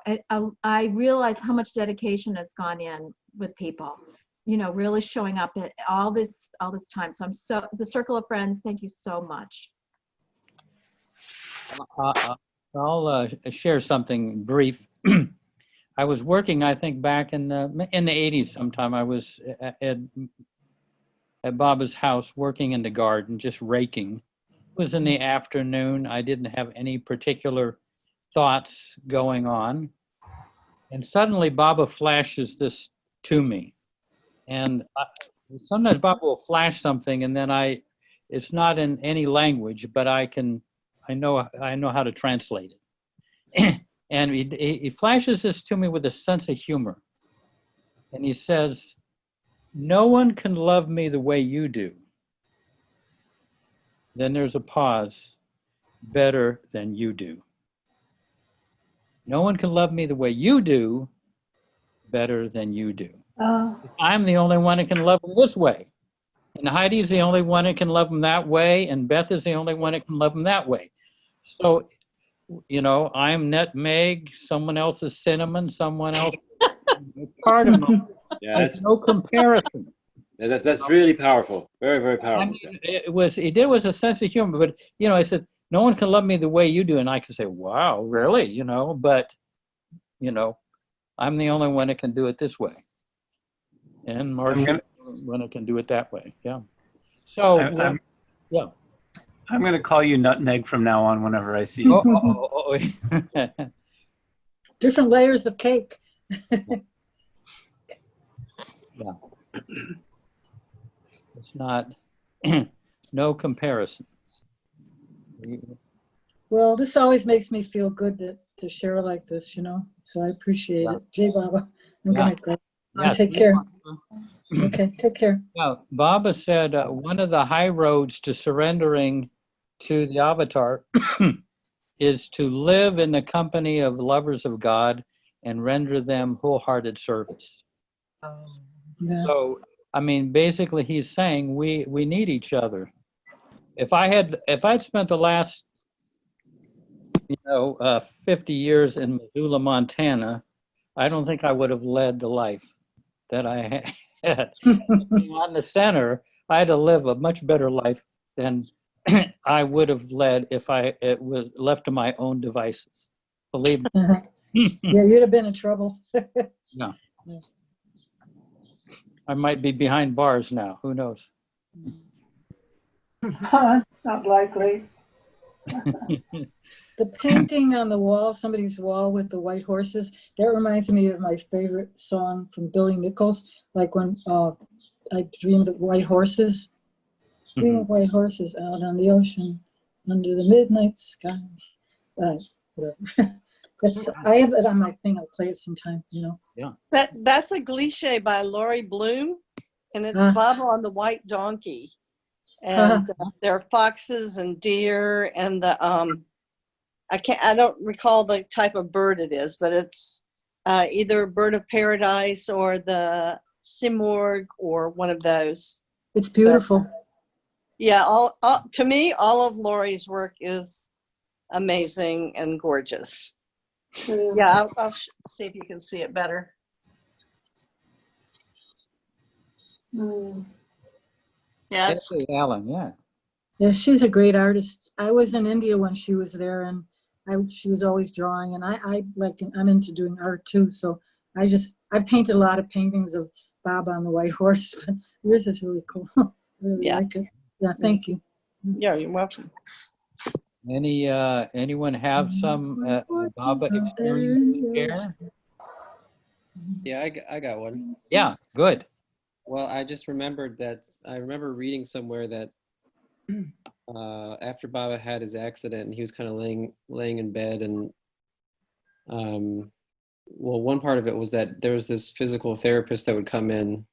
I realize how much dedication has gone in with people, you know, really showing up at all this time. So the circle of friends, thank you so much. I'll share something brief. I was working, I think, back in the 80s sometime. I was at Baba's house working in the garden, just raking. It was in the afternoon. I didn't have any particular thoughts going on. And suddenly Baba flashes this to me. And sometimes Baba will flash something, and then it's not in any language, but I know how to translate it. And he flashes this to me with a sense of humor. And he says, "No one can love me the way you do." Then there's a pause. "Better than you do. No one can love me the way you do, better than you do." I'm the only one that can love them this way. And Heidi's the only one that can love them that way. And Beth is the only one that can love them that way. So, you know, I'm nutmeg, someone else is cinnamon, someone else is cardamom. Yeah, There's no comparison. Yeah, that's really powerful. Very, very powerful. I mean, it was a sense of humor, but, you know, I said, no one can love me the way you do. And I could say, wow, really? You know, but, you know, I'm the only one that can do it this way. And Marcia, one that can do it that way. Yeah. So, yeah. I'm going to call you Nutmeg from now on whenever I see you. Different layers of cake. Yeah. It's not, no comparison. Well, this always makes me feel good to share like this, you know, so I appreciate it. Jai Baba, I'm going to go. Take care. Okay, take care. Now, Baba said one of the high roads to surrendering to the avatar is to live in the company of lovers of God and render them wholehearted service. Yeah. So, I mean, basically he's saying we need each other. If I'd spent the last 50 years in Missoula, Montana, I don't think I would have led the life that I had. Being on the center, I had to live a much better life than I would have led if it was left to my own devices. Believe me. Yeah, you'd have been in trouble. No. I might be behind bars now. Who knows? Not likely. The painting on the wall, somebody's wall with the white horses, that reminds me of my favorite song from Billy Nichols, like when I dreamed of white horses. Dream of white horses out on the ocean under the midnight sky. Whatever. I have it on my thing. I'll play it sometime, you know. Yeah. That's a cliche by Laurie Bloom, and it's Baba on the white donkey. And there are foxes and deer and the I don't recall the type of bird it is, but it's either a bird of paradise or the simurgh or one of those. It's beautiful. But, yeah, to me, all of Laurie's work is amazing and gorgeous. Yeah, I'll see if you can see it better. Yeah, Alan, yeah. Yeah, she's a great artist. I was in India when she was there, and she was always drawing, and I'm into doing art too. So I painted a lot of paintings of Baba on the white horse, but yours is really cool. I really like it. Yeah, thank you. Yeah, you're welcome. Anyone have some Baba experience to share? Yeah, I got one. Yeah, good. Well, I just remembered that I remember reading somewhere that after Baba had his accident and he was kind of laying in bed, and well, one part of it was that there was this physical therapist that would come in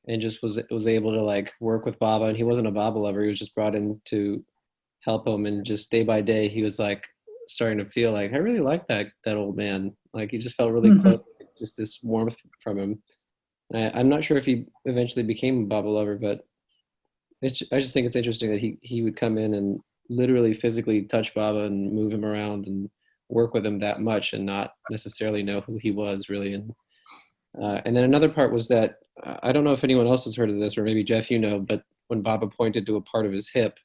and just was able to like work with Baba, and he wasn't a Baba lover. He was just brought in to help him, and just day by day he was like starting to feel like, I really like that old man. Like he just felt really close, just this warmth from him. I'm not sure if he eventually became a Baba lover, but I just think it's interesting that he would come in and literally physically touch Baba and move him around and work with him that much and not necessarily know who he was really. And then another part was that I don't know if anyone else has heard of this, or maybe Jeff, you know, but when Baba pointed to a part of his hip,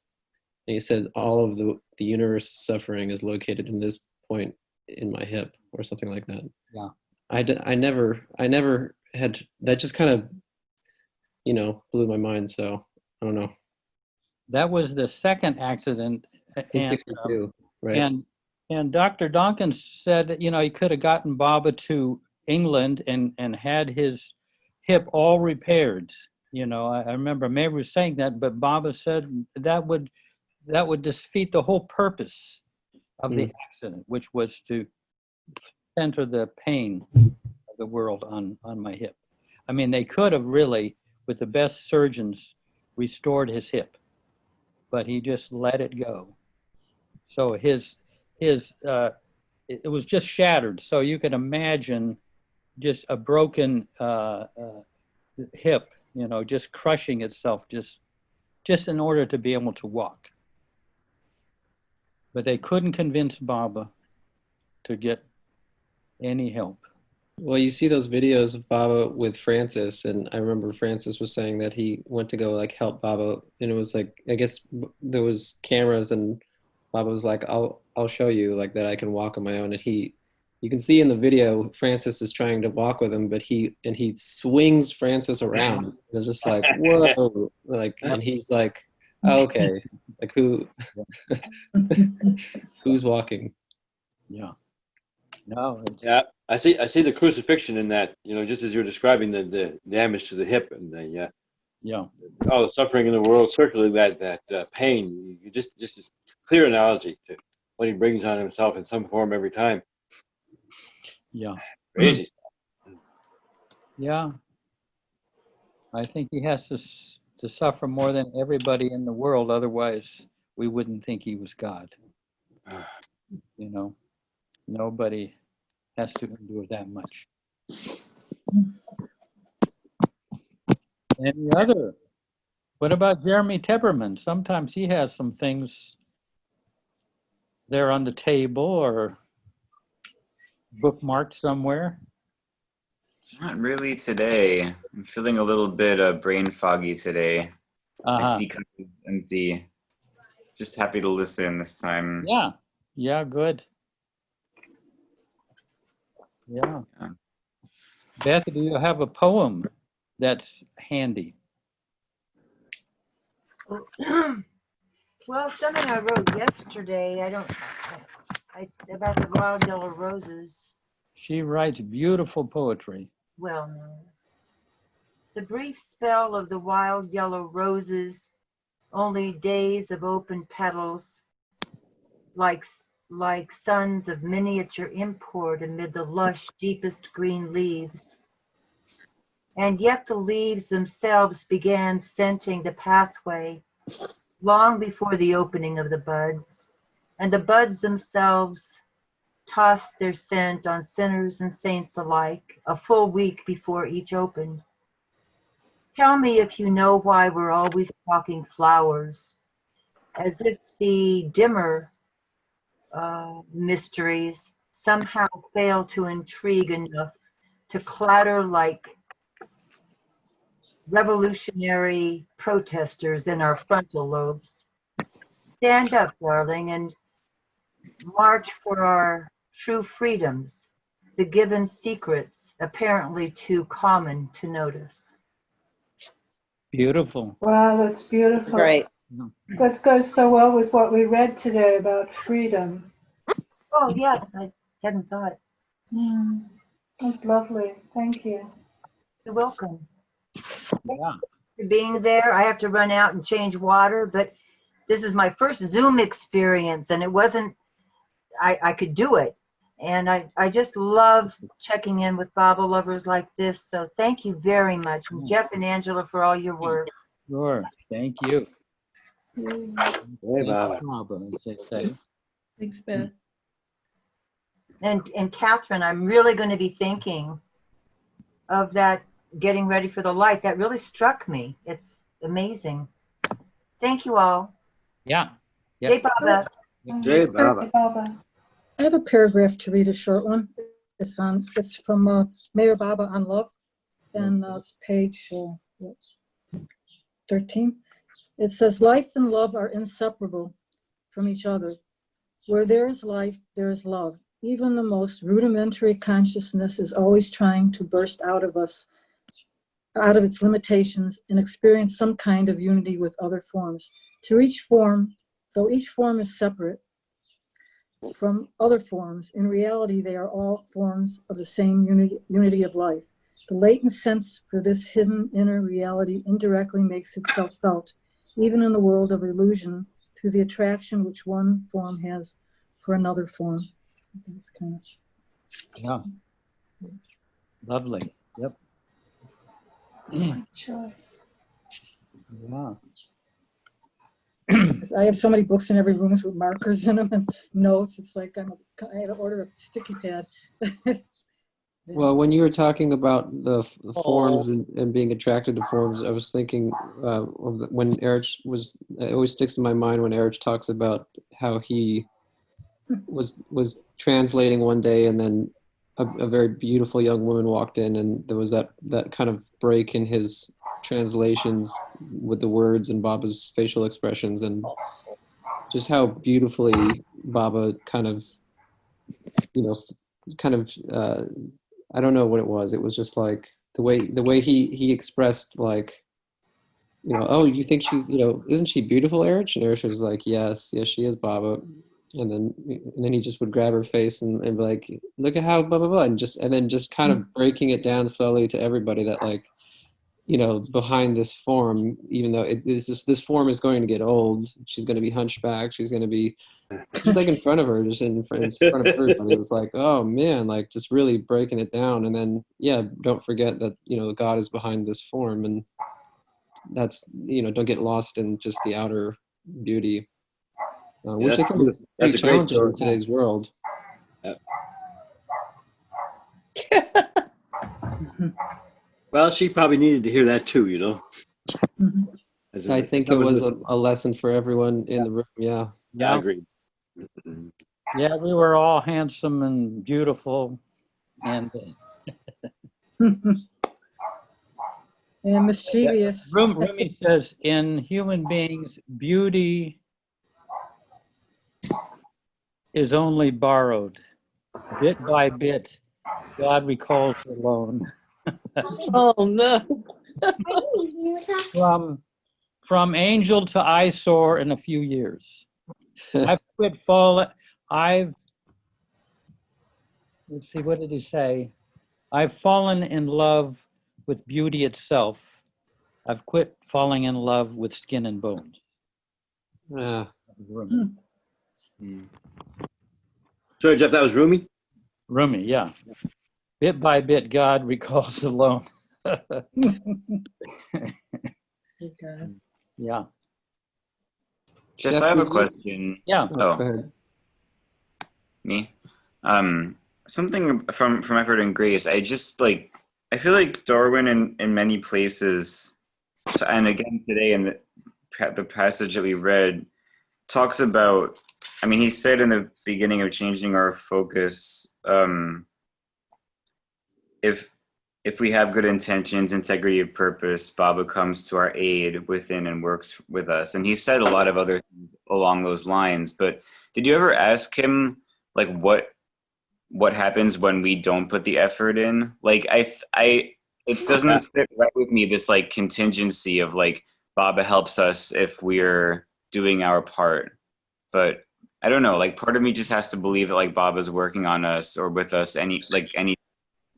and he said, all of the universe's suffering is located in this point in my hip, or something like that. Yeah. I never had, that just kind of, blew my mind. So I don't know. That was the second accident. In 62, right. And Dr. Dawkins said, he could have gotten Baba to England and had his hip all repaired. I remember Mary was saying that, but Baba said that would defeat the whole purpose of the accident, which was to center the pain of the world on my hip. I mean, they could have really, with the best surgeons, restored his hip, but he just let it go. So it was just shattered. So you can imagine just a broken hip, just crushing itself just in order to be able to walk. But they couldn't convince Baba to get any help. Well, you see those videos of Baba with Francis, and I remember Francis was saying that he went to go like help Baba, and it was like, I guess there was cameras, and Baba was like, I'll show you like that I can walk on my own. And you can see in the video, Francis is trying to walk with him, but he swings Francis around. And it's just like, whoa, like, and he's like, oh, okay, like who's walking? Yeah. No. Yeah, I see the crucifixion in that, just as you're describing the damage to the hip and the all the suffering in the world, circling that pain. You just a clear analogy to what he brings on himself in some form every time. Yeah. Crazy stuff. Yeah. I think he has to suffer more than everybody in the world. Otherwise, we wouldn't think he was God. Nobody has to endure that much. What about Jeremy Tepperman? Sometimes he has some things there on the table or bookmarked somewhere. Not really today. I'm feeling a little bit brain foggy today. My teacup is empty. Just happy to listen this time. Yeah, good. Yeah. Beth, do you have a poem that's handy? Well, something I wrote yesterday. About the wild yellow roses. She writes beautiful poetry. Well known. The brief spell of the wild yellow roses, only days of open petals, like sons of miniature import amid the lush, deepest green leaves. And yet the leaves themselves began scenting the pathway long before the opening of the buds, and the buds themselves tossed their scent on sinners and saints alike a full week before each opened. Tell me if you know why we're always talking flowers, as if the dimmer mysteries somehow fail to intrigue enough to clatter like revolutionary protesters in our frontal lobes. stand up, darling, and march for our true freedoms, the given secrets apparently too common to notice. Beautiful. Wow, that's beautiful. Great. That goes so well with what we read today about freedom. Oh, yes, I hadn't thought. That's lovely. Thank you. You're welcome. Yeah. For being there. I have to run out and change water, but this is my first Zoom experience, and it wasn't, I could do it. And I just love checking in with Baba lovers like this. So thank you very much. And Jeff and Angela for all your work. Sure. Thank you. Hey, Baba. Baba, as they say. Thanks, Beth. And Catherine, I'm really going to be thinking of that getting ready for the light. That really struck me. It's amazing. Thank you all. Yeah. Jai Baba. Jai Baba. I have a paragraph to read, a short one. It's from Mayor Baba on love, and it's page 13. It says, life and love are inseparable from each other. Where there is life, there is love. Even the most rudimentary consciousness is always trying to burst out of us, out of its limitations, and experience some kind of unity with other forms. To each form, though each form is separate from other forms, in reality they are all forms of the same unity of life. The latent sense for this hidden inner reality indirectly makes itself felt, even in the world of illusion, through the attraction which one form has for another form. That's kind of... Yeah. Lovely. Yep. Good choice. Yeah. I have so many books in every room with markers in them and notes. It's like I had to order a sticky pad. Well, when you were talking about the forms and being attracted to forms, I was thinking when Erich was, it always sticks in my mind when Erich talks about how he was translating one day, and then a very beautiful young woman walked in, and there was that kind of break in his translations with the words and Baba's facial expressions, and just how beautifully Baba kind of, I don't know what it was. It was just like the way he expressed, like, oh, you think she's, isn't she beautiful, Erich? And Erich was like, yes, she is, Baba. And then he just would grab her face and be like, look at how blah blah blah, and then just kind of breaking it down slowly to everybody that, like, behind this form, even though this form is going to get old, she's going to be hunchbacked, she's going to be just like in front of her, just in front of everybody. It was like, oh man, like just really breaking it down. And then, yeah, don't forget that, God is behind this form, and that's, don't get lost in just the outer beauty, which I think is pretty challenging in today's world. Yep. Well, she probably needed to hear that too, I think it was a lesson for everyone in the room. Yeah. I agree. Yeah, we were all handsome and beautiful, and and mischievous. Rumi says, in human beings, beauty is only borrowed. Bit by bit, God recalls alone. Oh no. From angel to eyesore in a few years. I've quit falling. Let's see, what did he say? I've fallen in love with beauty itself. I've quit falling in love with skin and bones. Yeah. Sorry, Jeff, that was Rumi? Rumi, yeah. Bit by bit, God recalls alone. Yeah. Jeff, I have a question. Yeah. Oh, go ahead. Me? Something from Effort and Grace. I feel like Darwin in many places, and again today in the passage that we read, talks about, he said in the beginning of Changing Our Focus, if we have good intentions, integrity of purpose, Baba comes to our aid within and works with us. And he said a lot of other things along those lines. But did you ever ask him like what happens when we don't put the effort in? Like it doesn't sit right with me, this like contingency of like Baba helps us if we're doing our part. But I don't know, like part of me just has to believe that like Baba's working on us or with us any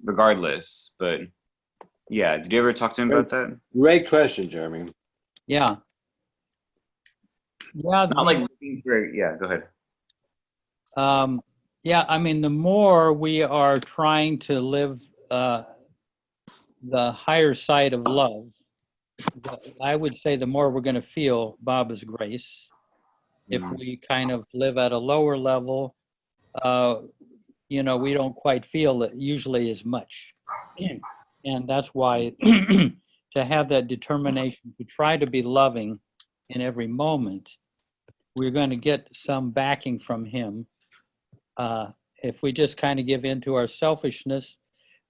regardless. But yeah, did you ever talk to him about that? Great question, Jeremy. Yeah. Yeah. Not like looking for, yeah, go ahead. Yeah, I mean, the more we are trying to live the higher side of love, I would say the more we're going to feel Baba's grace. If we kind of live at a lower level, you know, we don't quite feel it usually as much. And that's why to have that determination to try to be loving in every moment, we're going to get some backing from him. If we just kind of give in to our selfishness,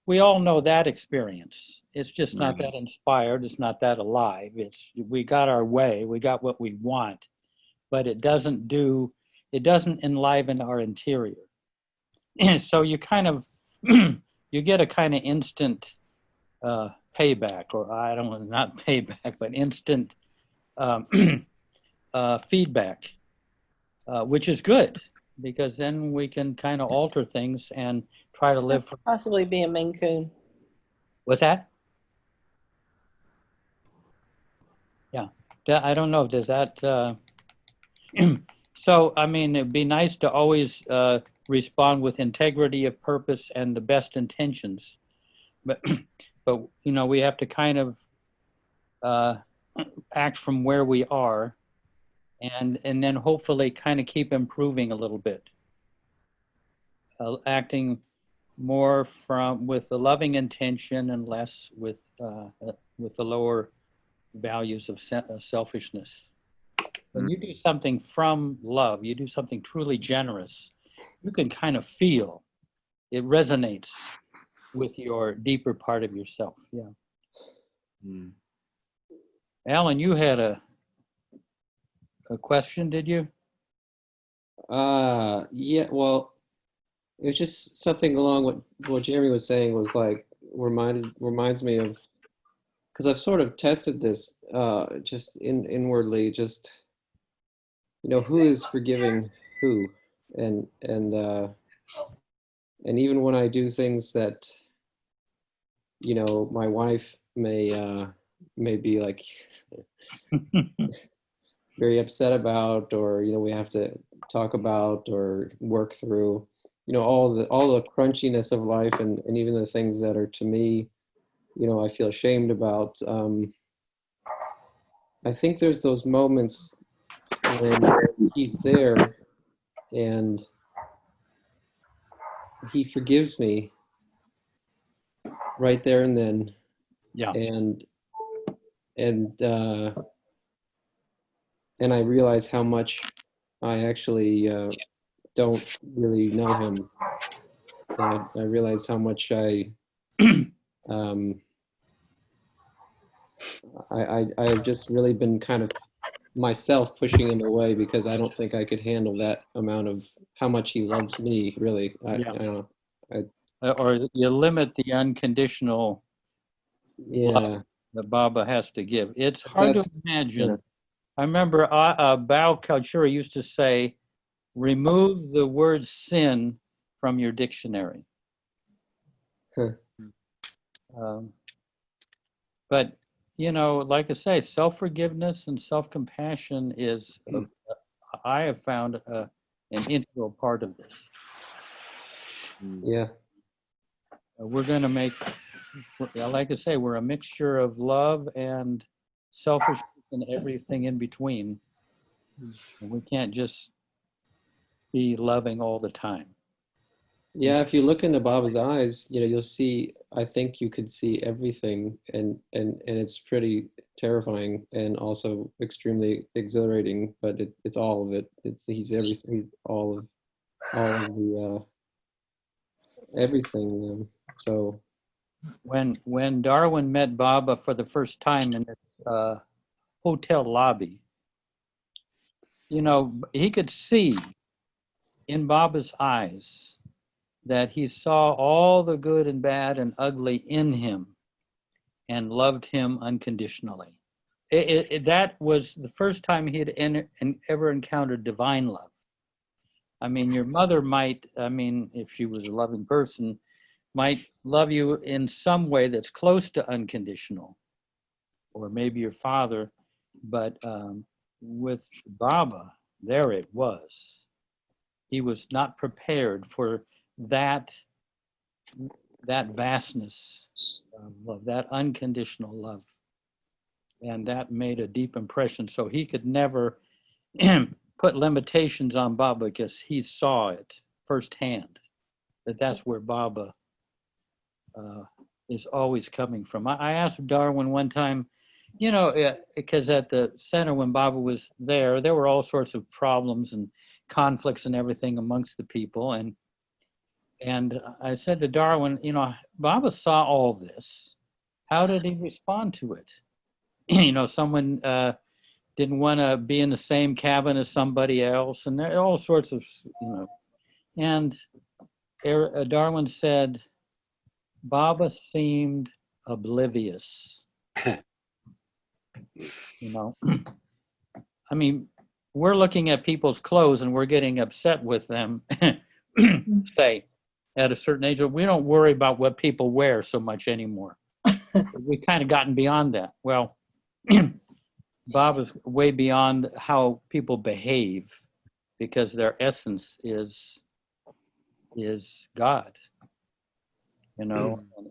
we all know that experience. It's just not that inspired. It's not that alive. We got our way. We got what we want, but it doesn't enliven our interior. So you kind of, you get a kind of instant payback, or I don't want, not payback, but instant feedback, which is good, because then we can kind of alter things and try to live for. Possibly be a Maine Coon. What's that? Yeah, I don't know. Does that? So I mean, it'd be nice to always respond with integrity of purpose and the best intentions, but you know, we have to kind of act from where we are, and then hopefully kind of keep improving a little bit, acting more with the loving intention and less with the lower values of selfishness. When you do something from love, you do something truly generous, you can kind of feel it resonates with your deeper part of yourself. Yeah. Alan, you had a question, did you? Yeah, well, it was just something along what Jeremy was saying was like reminds me of, because I've sort of tested this just inwardly, just, you know, who is forgiving who, and even when I do things that, you know, my wife may be like very upset about, or, you know, we have to talk about or work through, you know, all the crunchiness of life, and even the things that are, to me, you know, I feel ashamed about. I think there's those moments when he's there and he forgives me right there and then. Yeah. And I realize how much I actually don't really know him. And I realize how much I've just really been kind of myself pushing him away, because I don't think I could handle that amount of how much he loves me, really. I don't know. Or you limit the unconditional love that Baba has to give. It's hard to imagine. Yeah. I remember Bao Kalchura used to say, remove the word sin from your dictionary. But, you know, like I say, self-forgiveness and self-compassion is, I have found an integral part of this. Yeah. We're going to make, like I say, we're a mixture of love and selfishness and everything in between. We can't just be loving all the time. Yeah, if you look into Baba's eyes, you know, you'll see, I think you could see everything, and it's pretty terrifying and also extremely exhilarating, but it's all of it. He's everything, he's all of the everything. So when Darwin met Baba for the first time in the hotel lobby, he could see in Baba's eyes that he saw all the good and bad and ugly in him and loved him unconditionally. That was the first time he had ever encountered divine love. I mean, your mother might, if she was a loving person, might love you in some way that's close to unconditional, or maybe your father, but with Baba, there it was. He was not prepared for that vastness of love, that unconditional love. And that made a deep impression. So he could never put limitations on Baba because he saw it firsthand, that's where Baba is always coming from. I asked Darwin one time, because at the center when Baba was there were all sorts of problems and conflicts and everything amongst the people. And I said to Darwin, Baba saw all this. How did he respond to it? Someone didn't want to be in the same cabin as somebody else, and there are all sorts of, And Darwin said, Baba seemed oblivious. We're looking at people's clothes and we're getting upset with them, say, at a certain age. We don't worry about what people wear so much anymore. We've kind of gotten beyond that. Well, Baba's way beyond how people behave, because their essence is God. And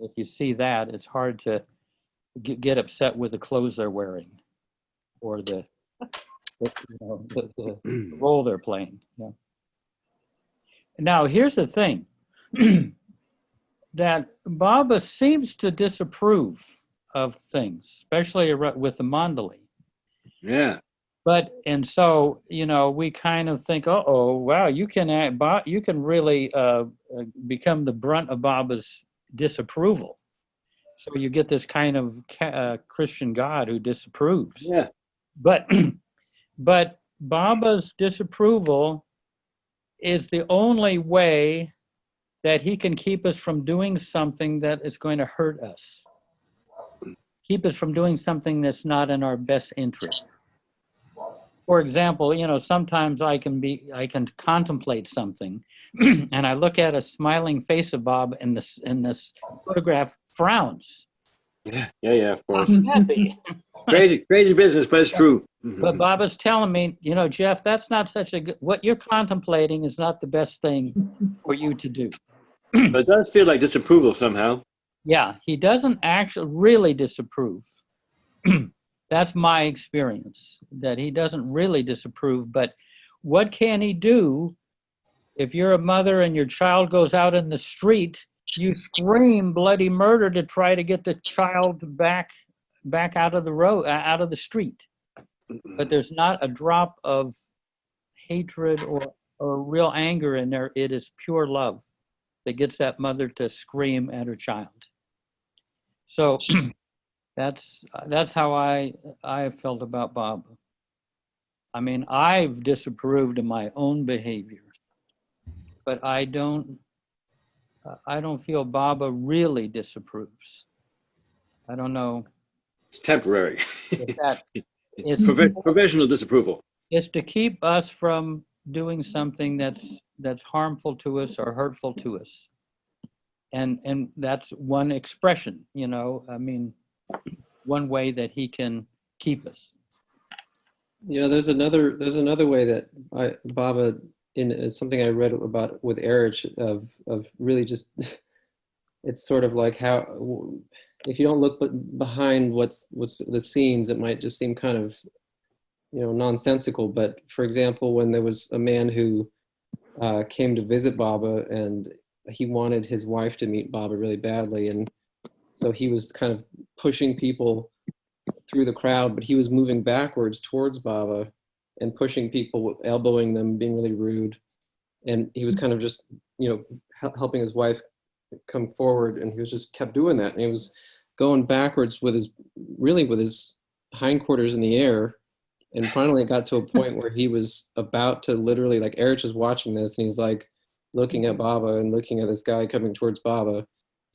if you see that, it's hard to get upset with the clothes they're wearing or the role they're playing. Yeah. Now, here's the thing, that Baba seems to disapprove of things, especially with the mandali. Yeah. And so, we kind of think, wow, you can really become the brunt of Baba's disapproval. So you get this kind of Christian God who disapproves. Yeah. But Baba's disapproval is the only way that he can keep us from doing something that is going to hurt us. Keep us from doing something that's not in our best interest. For example, sometimes I can contemplate something and I look at a smiling face of Bob and this photograph frowns. Yeah, of course. I'm happy. Crazy business, but it's true. But Bob is telling me, Jeff, that's not such a good, what you're contemplating is not the best thing for you to do. But it does feel like disapproval somehow. Yeah, he doesn't actually really disapprove. That's my experience, that he doesn't really disapprove. But what can he do if you're a mother and your child goes out in the street? You scream bloody murder to try to get the child back out of the road, out of the street. But there's not a drop of hatred or real anger in there. It is pure love that gets that mother to scream at her child. So that's how I felt about Baba. I've disapproved of my own behavior, but I don't feel Baba really disapproves. I don't know. It's temporary. It's provisional disapproval. It's to keep us from doing something that's harmful to us or hurtful to us. And that's one expression, one way that he can keep us. Yeah, there's another way that Baba, in something I read about with Erich, of really just, it's sort of like how, if you don't look behind what's the scenes, it might just seem kind of, nonsensical. But for example, when there was a man who came to visit Baba and he wanted his wife to meet Baba really badly, and so he was kind of pushing people through the crowd, but he was moving backwards towards Baba and pushing people, elbowing them, being really rude. And he was kind of just, helping his wife come forward, and he was just kept doing that. And he was going backwards with his hindquarters in the air, And finally it got to a point where he was about to literally, like, Erich is watching this and he's like looking at Baba and looking at this guy coming towards Baba.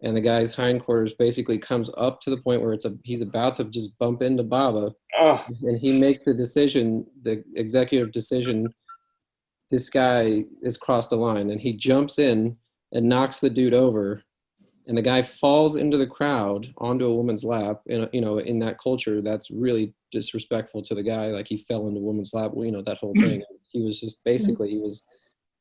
And the guy's hindquarters basically comes up to the point where he's about to just bump into Baba. Oh. And he makes the decision, the executive decision, this guy has crossed the line, and he jumps in and knocks the dude over, and the guy falls into the crowd onto a woman's lap. And, you know, in that culture, that's really disrespectful to the guy. Like, he fell into a woman's lap, you know, that whole thing. He was just basically, he was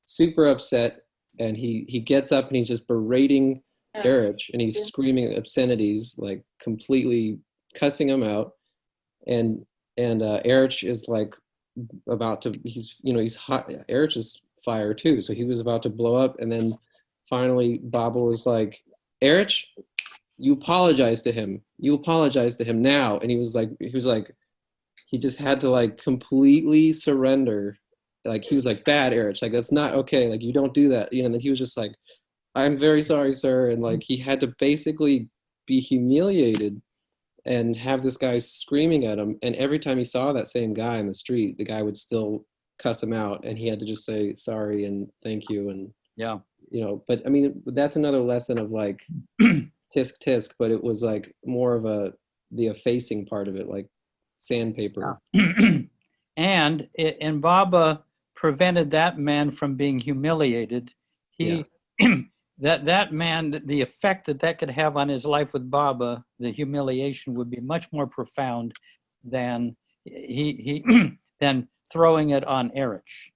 super upset, and he gets up and he's just berating Erich, and he's screaming obscenities, like completely cussing him out. And Erich is like about to, he's hot. Erich is fire too, so he was about to blow up. And then finally Baba was like, Erich, you apologize to him now. And he was like he just had to like completely surrender. Like, he was like, bad, Erich, like, that's not okay, like, you don't do that, you know. And then he was just like, I'm very sorry, sir. And like, he had to basically be humiliated and have this guy screaming at him. And every time he saw that same guy in the street, the guy would still cuss him out, and he had to just say sorry and thank you. And yeah, you know, but I mean, that's another lesson of like tisk tisk, but it was like more of the effacing part of it, like sandpaper. Yeah. And Baba prevented that man from being humiliated. That man, the effect that could have on his life with Baba, the humiliation would be much more profound than than throwing it on Erich.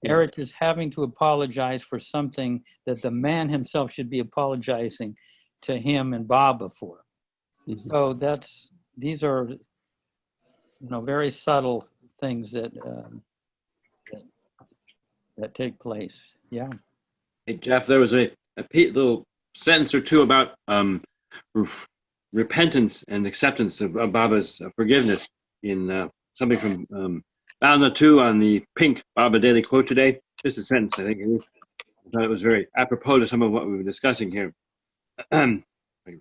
Erich is having to apologize for something that the man himself should be apologizing to him and Baba for. So these are, you know, very subtle things that take place. Yeah. Hey, Jeff, there was a little sentence or two about repentance and acceptance of Baba's forgiveness in something from Bhavana 2 on the pink Baba Daily Quote today. Just a sentence, I think it is. I thought it was very apropos to some of what we were discussing here. I can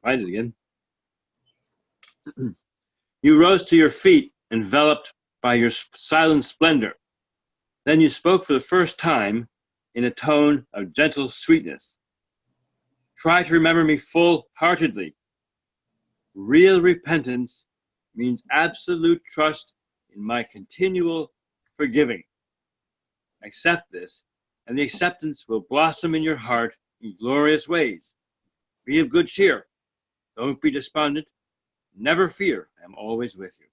find it again. You rose to your feet, enveloped by your silent splendor. Then you spoke for the first time in a tone of gentle sweetness. Try to remember me full-heartedly. Real repentance means absolute trust in my continual forgiving. Accept this, and the acceptance will blossom in your heart in glorious ways. Be of good cheer. Don't be despondent. Never fear. I am always with you.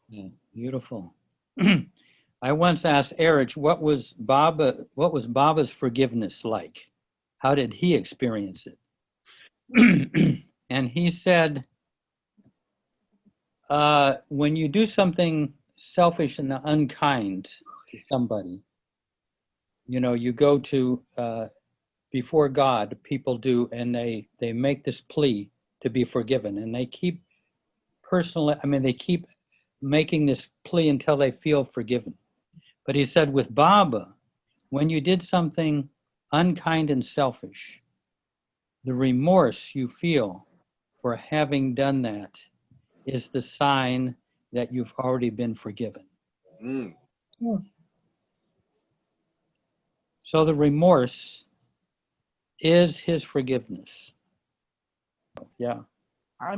Yeah, beautiful. I once asked Erich, what was Baba's forgiveness like? How did he experience it? And he said, when you do something selfish and unkind to somebody, you know, you go to before God, people do, and they make this plea to be forgiven, and they keep they keep making this plea until they feel forgiven. But he said with Baba, when you did something unkind and selfish, the remorse you feel for having done that is the sign that you've already been forgiven. So the remorse is his forgiveness. Yeah.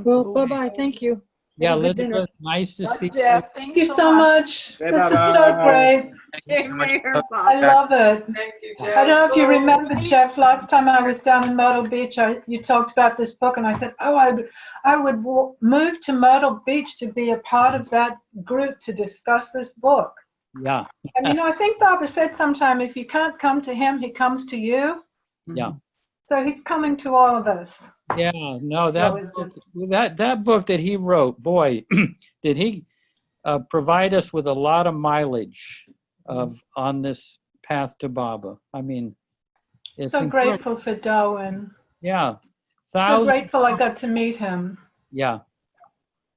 Well, bye-bye. Thank you. Yeah, Have a good dinner. Elizabeth, nice to see you. Jeff, thank you so much. This is so great. I love it. Thank you, I Jeff. don't know if you remember, Jeff, last time I was down in Myrtle Beach, you talked about this book, and I said, oh, I would move to Myrtle Beach to be a part of that group to discuss this book. Yeah. And, you know, I think Barbara said sometime, if you can't come to him, he comes to you. Yeah. So he's coming to all of us. Yeah, no, that book that he wrote, boy, did he provide us with a lot of mileage on this path to Baba. I mean, it's so incredible. Grateful for Darwin. Yeah. So grateful I got to meet him. Yeah.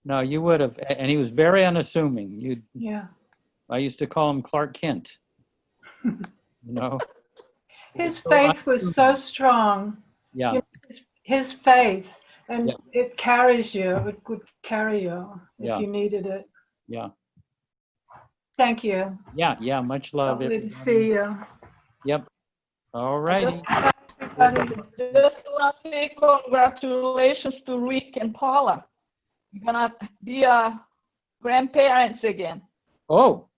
No, you would have, and he was very unassuming. Yeah. I used to call him Clark Kent. You know. His faith was so strong. Yeah. You know, his faith, and it carries you. It would carry you if you needed it. Yeah. Thank you. Yeah. Much love. Lovely to everybody. see you. Yep. All righty. Just want to say congratulations to Rick and Paula. You're gonna be grandparents again. Oh.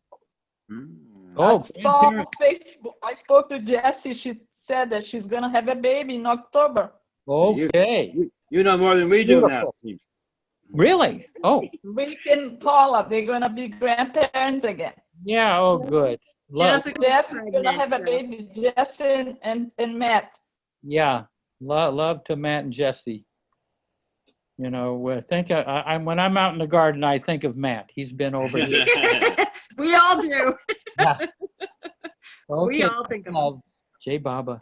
Oh, I saw on grandparents. Facebook. I spoke to Jessie. She said that she's gonna have a baby in October. Okay. You know more than we do now. Beautiful. Really? Oh. Rick and Paula, they're gonna be grandparents again. Yeah. Oh, good. Jesse's gonna have a baby. Jesse and Matt. Yeah. Love to Matt and Jesse. You know, when I'm out in the garden, I think of Matt. He's been over here. We all do. Yeah. We Okay. all think of him. Jay Baba.